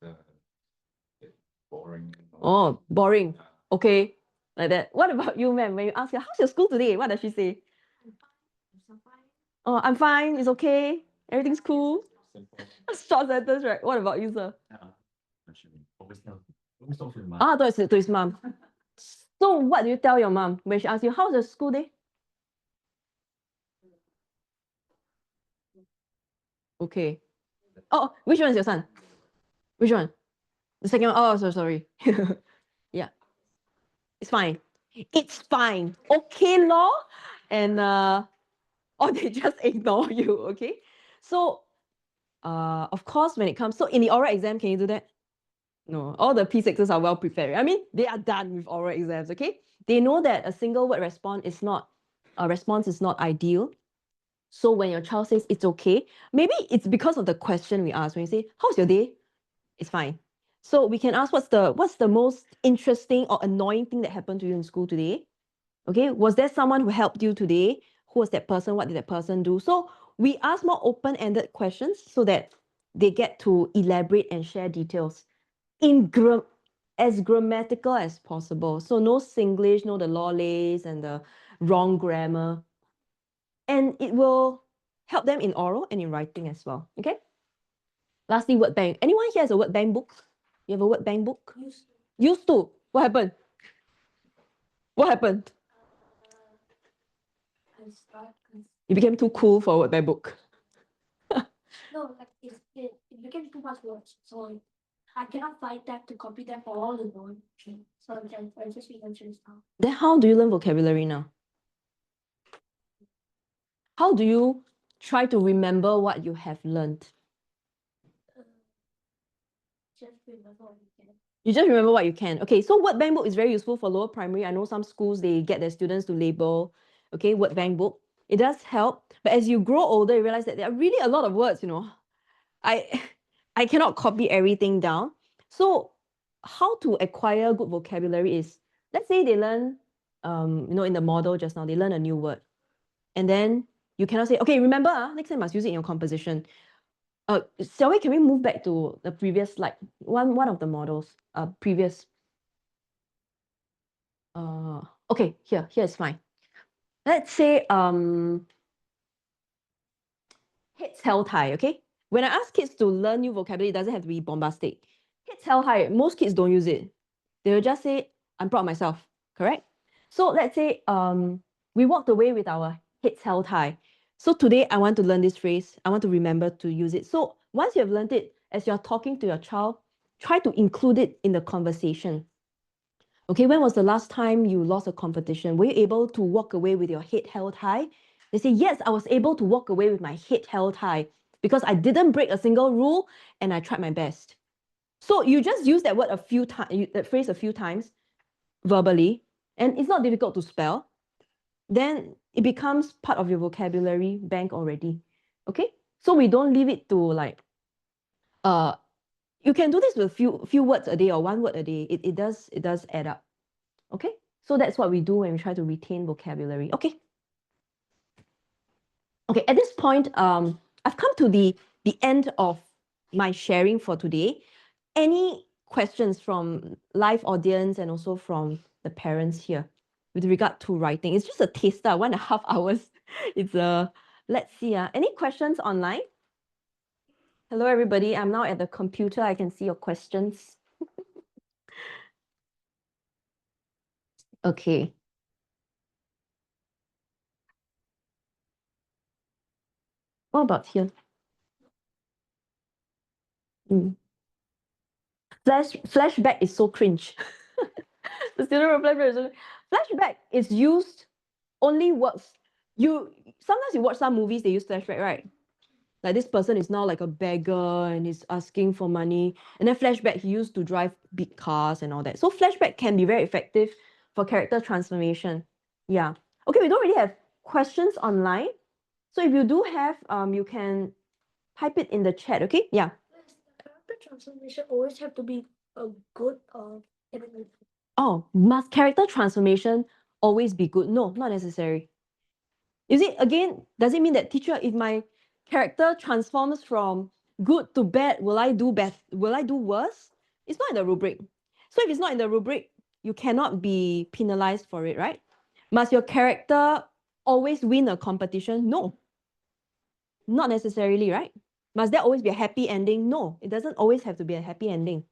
boring. Oh, boring. Yeah. Okay, like that. What about you, ma'am? When you ask her, how's your school today? What does she say? Oh, I'm fine. It's okay. Everything's cool. Simple. Short sentence, right? What about you, sir? Yeah. Actually, always talk to the mom. To his mom. So what do you tell your mom when she asks you, how's your school day? Okay. Oh, which one is your son? Which one? The second one? Oh, so sorry. Yeah. It's fine. It's fine. Okay, law. And or they just ignore you, okay? So of course, when it comes, so in the oral exam, can you do that? No, all the P6s are well prepared. I mean, they are done with oral exams, okay? They know that a single word response is not ideal. So when your child says it's okay, maybe it's because of the question we ask. When you say, how's your day? It's fine. So we can ask, what's the most interesting or annoying thing that happened to you in school today? Okay, was there someone who helped you today? Who was that person? What did that person do? So we ask more open-ended questions so that they get to elaborate and share details in as grammatical as possible. So no Singlish, no the law-lays and the wrong grammar. And it will help them in oral and in writing as well. Okay. Lastly, word bank. Anyone here has a word bank book? You have a word bank book? Used to. What happened? What happened? I start. You became too cool for a word bank book. No, like it became too much words, so I cannot find time to copy them for all the notes. So I just mentioned now. Then how do you learn vocabulary now? How do you try to remember what you have learned? Just remember what you can. You just remember what you can. Okay, so word bank book is very useful for lower primary. I know some schools, they get their students to label, okay, word bank book. It does help, but as you grow older, you realize that there are really a lot of words, you know. I I cannot copy everything down. So how to acquire good vocabulary is, let's say they learn, in the model just now, they learn a new word. And then you cannot say, okay, remember, next time must use it in your composition. Xiaowei, can we move back to the previous slide? One of the models, previous. Okay, here is fine. Let's say heads held high, okay? When I ask kids to learn new vocabulary, it doesn't have to be bombastic. Heads held high, most kids don't use it. They will just say, I'm proud of myself, correct? So let's say we walked away with our heads held high. So today I want to learn this phrase. I want to remember to use it. So once you have learned it, as you're talking to your child, try to include it in the conversation. Okay, when was the last time you lost a competition? Were you able to walk away with your head held high? They say, yes, I was able to walk away with my head held high because I didn't break a single rule and I tried my best. So you just use that word a few times, that phrase a few times verbally, and it's not difficult to spell. Then it becomes part of your vocabulary bank already. Okay, so we don't leave it to like, you can do this with few words a day or one word a day. It does add up. Okay, so that's what we do when we try to retain vocabulary. Okay. Okay, at this point, I've come to the end of my sharing for today. Any questions from live audience and also from the parents here with regard to writing? It's just a taster, 1.5 hours. It's a, let's see, any questions online? Hello, everybody. I'm now at the computer. I can see your questions. Okay. What about here? Flashback is so cringe. The student reply flashback is used, only works. Sometimes you watch some movies, they use flashback, right? Like this person is now like a beggar and he's asking for money. And then flashback, he used to drive big cars and all that. So flashback can be very effective for character transformation. Yeah. Okay, we don't really have questions online. So if you do have, you can type it in the chat, okay? Yeah. Does the character transformation always have to be a good Oh, must character transformation always be good? No, not necessary. Is it, again, does it mean that teacher, if my character transforms from good to bad, will I do bad? Will I do worse? It's not in the rubric. So if it's not in the rubric, you cannot be penalized for it, right? Must your character always win a competition? No. Not necessarily, right? Must there always be a happy ending? No, it doesn't always have to be a happy ending.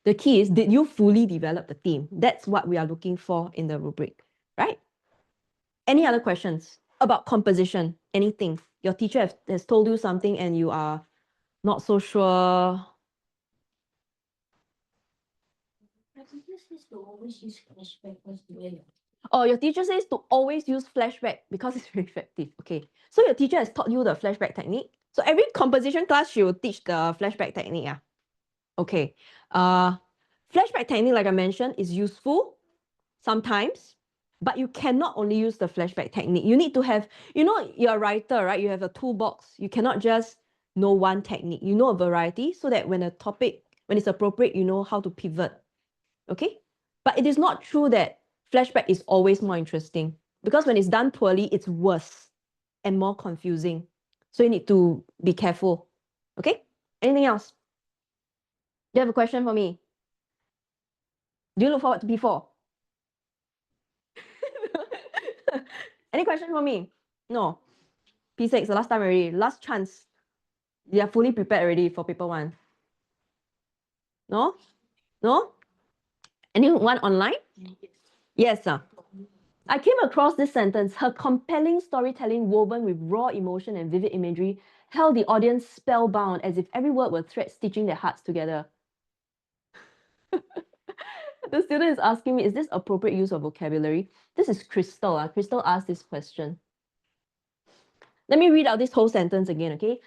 The key is, did you fully develop the theme? That's what we are looking for in the rubric, right? Any other questions about composition? Anything? Your teacher has told you something and you are not so sure. Oh, your teacher says to always use flashback because it's very effective. Okay, so your teacher has taught you the flashback technique. So every composition class, she will teach the flashback technique. Yeah. Okay. Flashback technique, like I mentioned, is useful sometimes, but you cannot only use the flashback technique. You need to have, you're a writer, right? You have a toolbox. You cannot just know one technique. You know a variety so that when it's appropriate, you know how to pivot. Okay? But it is not true that flashback is always more interesting because when it's done poorly, it's worse and more confusing. So you need to be careful. Okay? Anything else? Do you have a question for me? Do you look forward to P4? Any question for me? No. P6, the last time already. Last chance. You are fully prepared already for paper 1. No? No? Anyone online? Yes, sir. I came across this sentence. Her compelling storytelling woven with raw emotion and vivid imagery held the audience spellbound as if every word were thread stitching their hearts together. The student is asking me, is this appropriate use of vocabulary? This is Crystal. Crystal asked this question. Let me read out this whole sentence again, okay?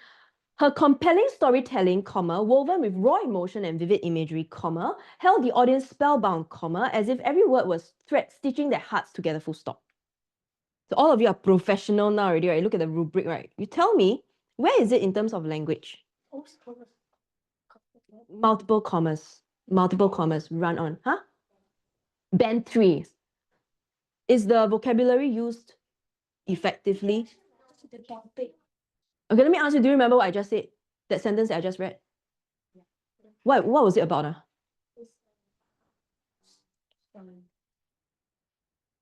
Her compelling storytelling, comma, woven with raw emotion and vivid imagery, comma, held the audience spellbound, comma, as if every word was thread stitching their hearts together, full stop. So all of you are professional now already, right? Look at the rubric, right? You tell me, where is it in terms of language? Multiple commas. Multiple commas. Run on. Huh? Band 3. Is the vocabulary used effectively? The topic. Okay, let me ask you, do you remember what I just said? That sentence that I just read? What was it about?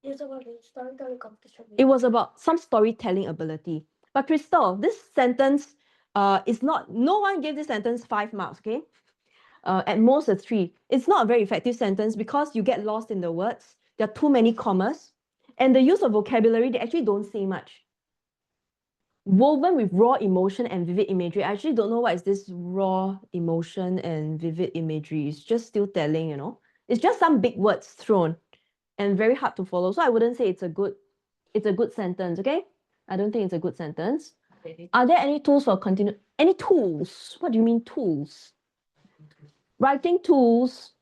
It's about the storytelling competition. It was about some storytelling ability. But Crystal, this sentence is not, no one gave this sentence 5 marks, okay? At most a 3. It's not a very effective sentence because you get lost in the words. There are too many commas. And the use of vocabulary, they actually don't say much. Woven with raw emotion and vivid imagery. I actually don't know what is this raw emotion and vivid imagery. It's just still telling, you know. It's just some big words thrown and very hard to follow. So I wouldn't say it's a good sentence, okay? I don't think it's a good sentence. Are there any tools for any tools? What do you mean tools? Writing tools.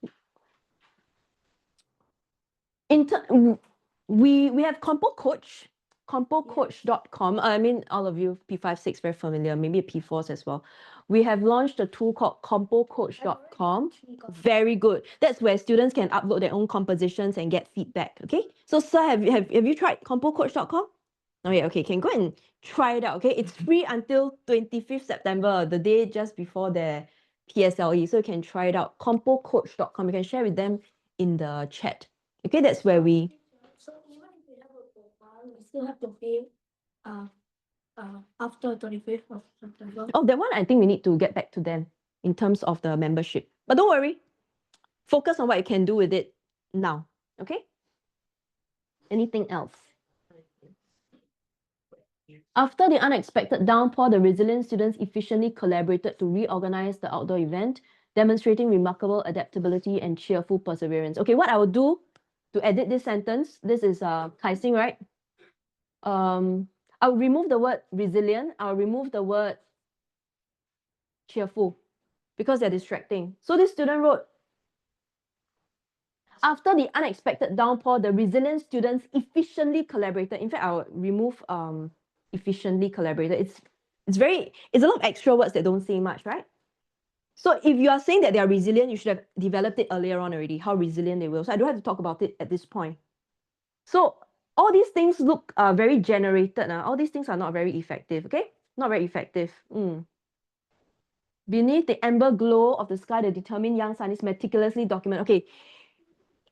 We have Compo Coach, compo-coach.com. I mean, all of you P5, 6 very familiar, maybe P4s as well. We have launched a tool called compo-coach.com. Very good. That's where students can upload their own compositions and get feedback. Okay. So, sir, have you tried compo-coach.com? Oh yeah, okay, can go and try it out. Okay, it's free until 25th September, the day just before their PSLE. So you can try it out. compo-coach.com. You can share with them in the chat. Okay, that's where we. So even if we have a profile, we still have to pay after 25th of September. Oh, that one I think we need to get back to them in terms of the membership. But don't worry, focus on what you can do with it now. Okay. Anything else? After the unexpected downpour, the resilient students efficiently collaborated to reorganize the outdoor event, demonstrating remarkable adaptability and cheerful perseverance. Okay, what I will do to edit this sentence, this is Kai Xing, right? I'll remove the word resilient. I'll remove the word cheerful because they're distracting. So this student wrote, after the unexpected downpour, the resilient students efficiently collaborated. In fact, I'll remove efficiently collaborated. It's a lot of extra words that don't say much, right? So if you are saying that they are resilient, you should have developed it earlier on already, how resilient they will. So I don't have to talk about it at this point. So all these things look very generated. All these things are not very effective, okay? Not very effective. Beneath the amber glow of the sky, the determined young sun is meticulously documented. Okay,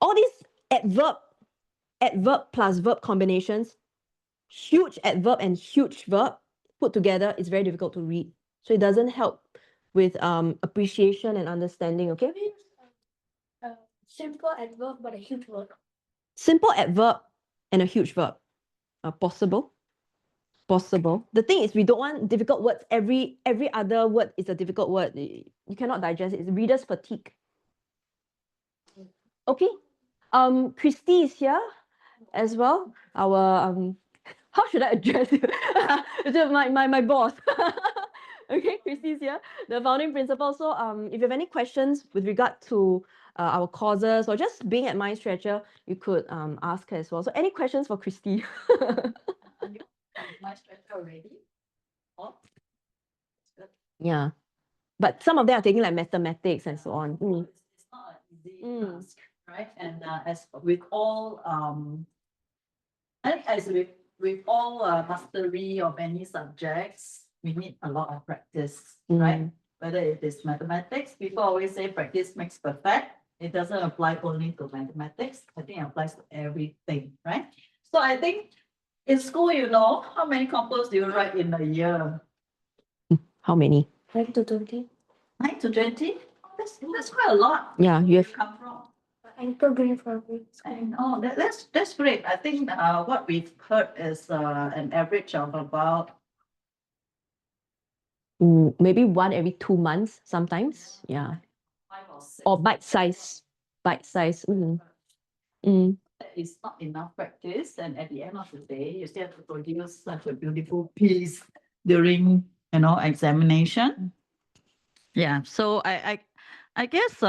all these adverb plus verb combinations, huge adverb and huge verb put together is very difficult to read. So it doesn't help with appreciation and understanding, okay? Simple adverb but a huge word. Simple adverb and a huge verb. Possible. Possible. The thing is, we don't want difficult words. Every other word is a difficult word. You cannot digest it. It's reader's fatigue. Okay. Christy is here as well. Our how should I address you? my boss. Okay, Christy's here, the founding principal. So if you have any questions with regard to our causes or just being at MindStretcher, you could ask her as well. So any questions for Christy? MindStretcher already? Oh, Yeah, but some of them are taking like mathematics and so on. It's not an easy task, right? And as with all I think as with all mastery of any subjects, we need a lot of practice, right? Whether it is mathematics, people always say practice makes perfect. It doesn't apply only to mathematics. I think it applies to everything, right? So I think in school, you know, how many compos do you write in a year? How many? 9 to 20. 9 to 20? Oh, that's quite a lot. Yeah, you have come from. Anchor green for me. And oh, that's great. I think what we've heard is an average of about maybe one every 2 months sometimes. Yeah. 5 or 6. Or bite size. Bite size. That is not enough practice, and at the end of the day, you still have to produce such a beautiful piece during examination. Yeah, so I guess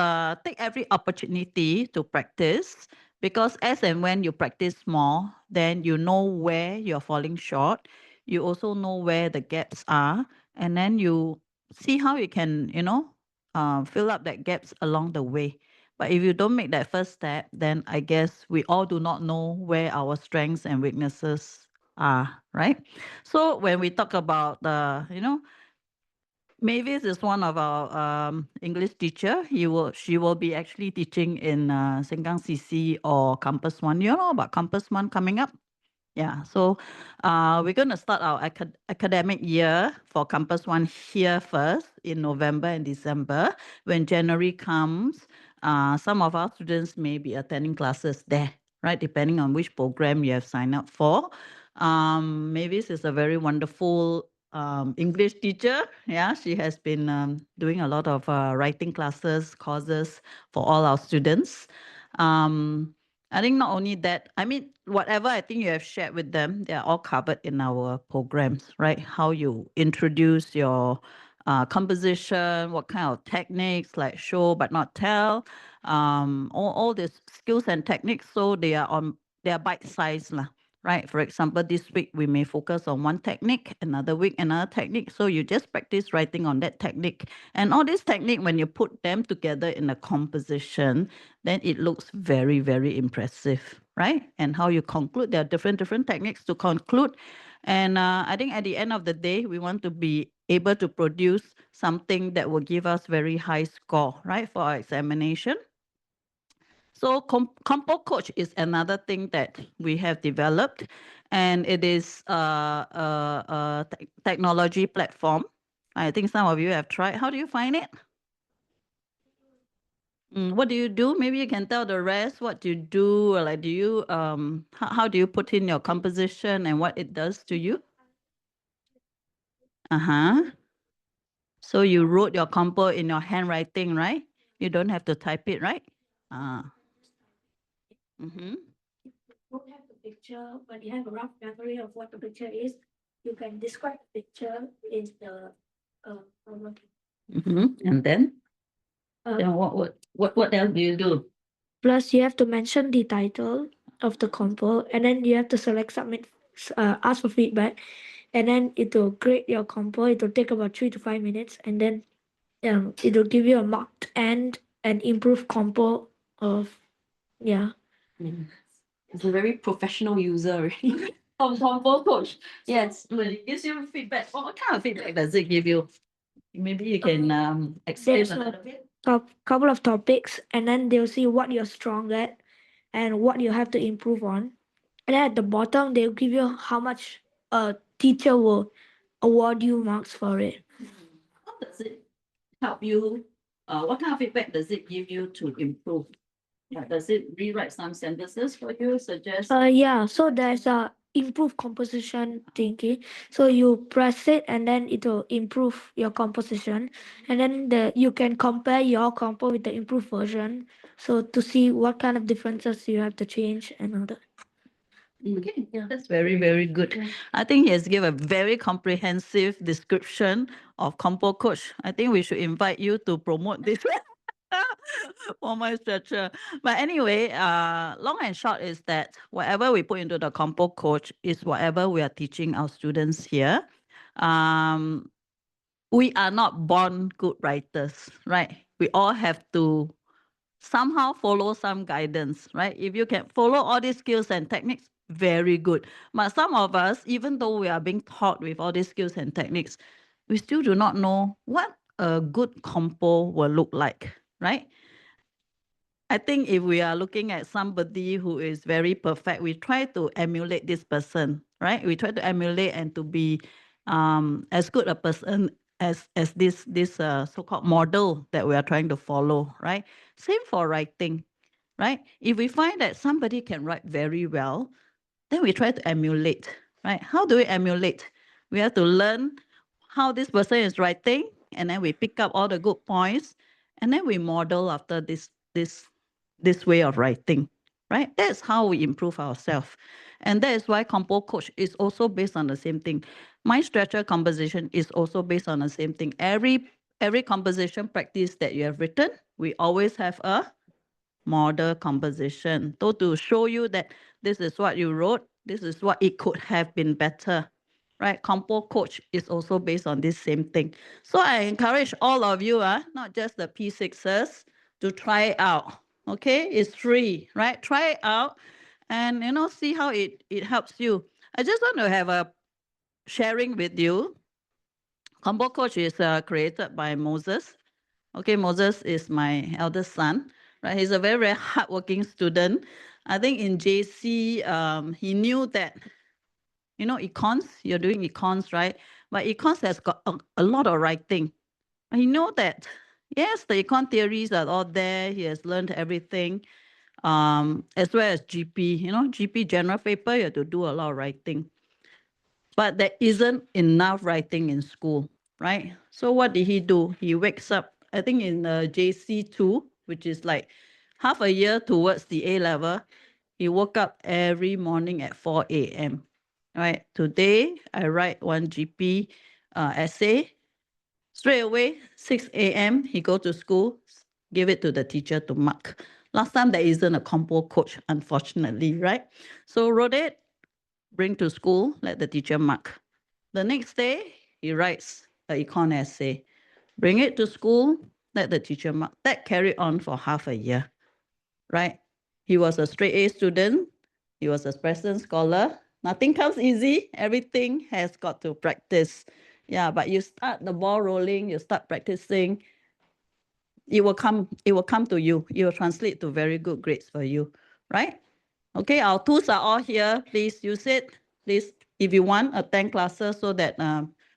take every opportunity to practice. because as and when you practice more, then you know where you're falling short. You also know where the gaps are, and then you see how you can, fill up that gaps along the way. But if you don't make that first step, then I guess we all do not know where our strengths and weaknesses are, right? So when we talk about Mavis is one of our English teacher. She will be actually teaching in Sengkang CC or Campus One. You know about Campus One coming up? Yeah, so we're going to start our academic year for Campus One here first in November and December. When January comes, some of our students may be attending classes there, right? Depending on which program you have signed up for. Mavis is a very wonderful English teacher. Yeah, she has been doing a lot of writing classes, courses for all our students. I think not only that, I mean, whatever I think you have shared with them, they are all covered in our programs, right? How you introduce your composition, what kind of techniques like show but not tell, all these skills and techniques. So they are bite-sized lah. Right. For example, this week we may focus on one technique, another week another technique. So you just practice writing on that technique. And all these technique, when you put them together in a composition, then it looks very, very impressive, right? And how you conclude, there are different techniques to conclude. And I think at the end of the day, we want to be able to produce something that will give us very high score, right, for our examination. So Compo Coach is another thing that we have developed, and it is a technology platform. I think some of you have tried. How do you find it? What do you do? Maybe you can tell the rest what you do, or like do you how do you put in your composition and what it does to you? Uh-huh. So you wrote your compo in your handwriting, right? You don't have to type it, right? Mm-hmm. Don't have the picture, but you have a rough memory of what the picture is. You can describe the picture in the And then uh, what else do you do? plus you have to mention the title of the compo, and then you have to select submit, ask for feedback, and then it will grade your compo. It will take about 3 to 5 minutes, and then it will give you a marked and an improved compo of It's a very professional user of Compo Coach. Yes. When it gives you feedback, what kind of feedback does it give you? Maybe you can explain there's a a little bit. couple of topics, and then they'll see what you're strong at and what you have to improve on. And then at the bottom, they'll give you how much a teacher will award you marks for it. How does it help you? What kind of feedback does it give you to improve? Does it rewrite some sentences for you? Suggest? Yeah, so there's a improve composition thinking. So you press it and then it will improve your composition. And then you can compare your compo with the improved version. So to see what kind of differences you have to change and all that. Okay, yeah, that's very, very good. I think he has given a very comprehensive description of Compo Coach. I think we should invite you to promote this for my stretcher. But anyway, long and short is that whatever we put into the Compo Coach is whatever we are teaching our students here. We are not born good writers, right? We all have to somehow follow some guidance, right? If you can follow all these skills and techniques, very good. But some of us, even though we are being taught with all these skills and techniques, we still do not know what a good compo will look like, right? I think if we are looking at somebody who is very perfect, we try to emulate this person, right? We try to emulate and to be as good a person as this so-called model that we are trying to follow, right? Same for writing, right? If we find that somebody can write very well, then we try to emulate, right? How do we emulate? We have to learn how this person is writing, and then we pick up all the good points, and then we model after this way of writing, right? That's how we improve ourselves. And that is why Compo Coach is also based on the same thing. My stretcher composition is also based on the same thing. Every composition practice that you have written, we always have a model composition. So to show you that this is what you wrote, this is what it could have been better, right? Compo coach is also based on this same thing. So I encourage all of you, not just the P6s, to try it out. Okay, it's free, right? Try it out and see how it helps you. I just want to have a sharing with you. Compo coach is created by Moses. Okay, Moses is my eldest son, right? He's a very, very hardworking student. I think in JC, he knew that, econs, you're doing econs, right? But econs has got a lot of writing. He know that, yes, the econ theories are all there. He has learned everything, as well as GP. GP general paper, you have to do a lot of writing. But there isn't enough writing in school, right? So what did he do? He wakes up, I think in JC2, which is like half a year towards the A level, he woke up every morning at 4 a.m. Right? Today, I write one GP essay. Straight away, 6 a.m., he go to school, give it to the teacher to mark. Last time, there isn't a compo coach, unfortunately, right? So wrote it, bring to school, let the teacher mark. The next day, he writes an econ essay. Bring it to school, let the teacher mark. That carried on for half a year, right? He was a straight A student. He was a Preston scholar. Nothing comes easy. Everything has got to practice. Yeah, but you start the ball rolling, you start practicing, it will come to you. It will translate to very good grades for you, right? Okay, our tools are all here. Please use it. Please, if you want, attend classes so that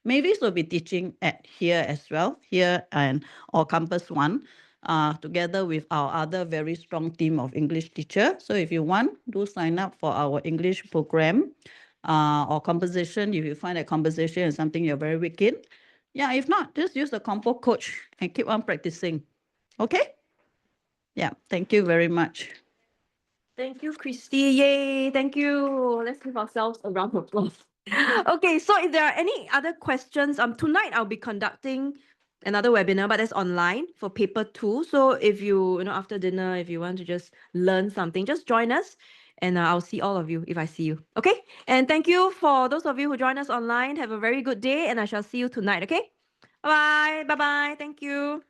Mavis will be teaching at here as well, here and or Campus 1, together with our other very strong team of English teacher. So if you want, do sign up for our English program or composition. If you find that composition is something you're very weak in. Yeah, if not, just use the compo coach and keep on practicing. Okay? Yeah, thank you very much. Thank you, Christy. Yay. Thank you. Let's give ourselves a round of applause. Okay, so if there are any other questions, tonight I'll be conducting another webinar, but that's online for paper 2. So if you, after dinner, if you want to just learn something, just join us and I'll see all of you if I see you. Okay? And thank you for those of you who join us online. Have a very good day and I shall see you tonight. Okay? Bye-bye. Bye-bye. Thank you.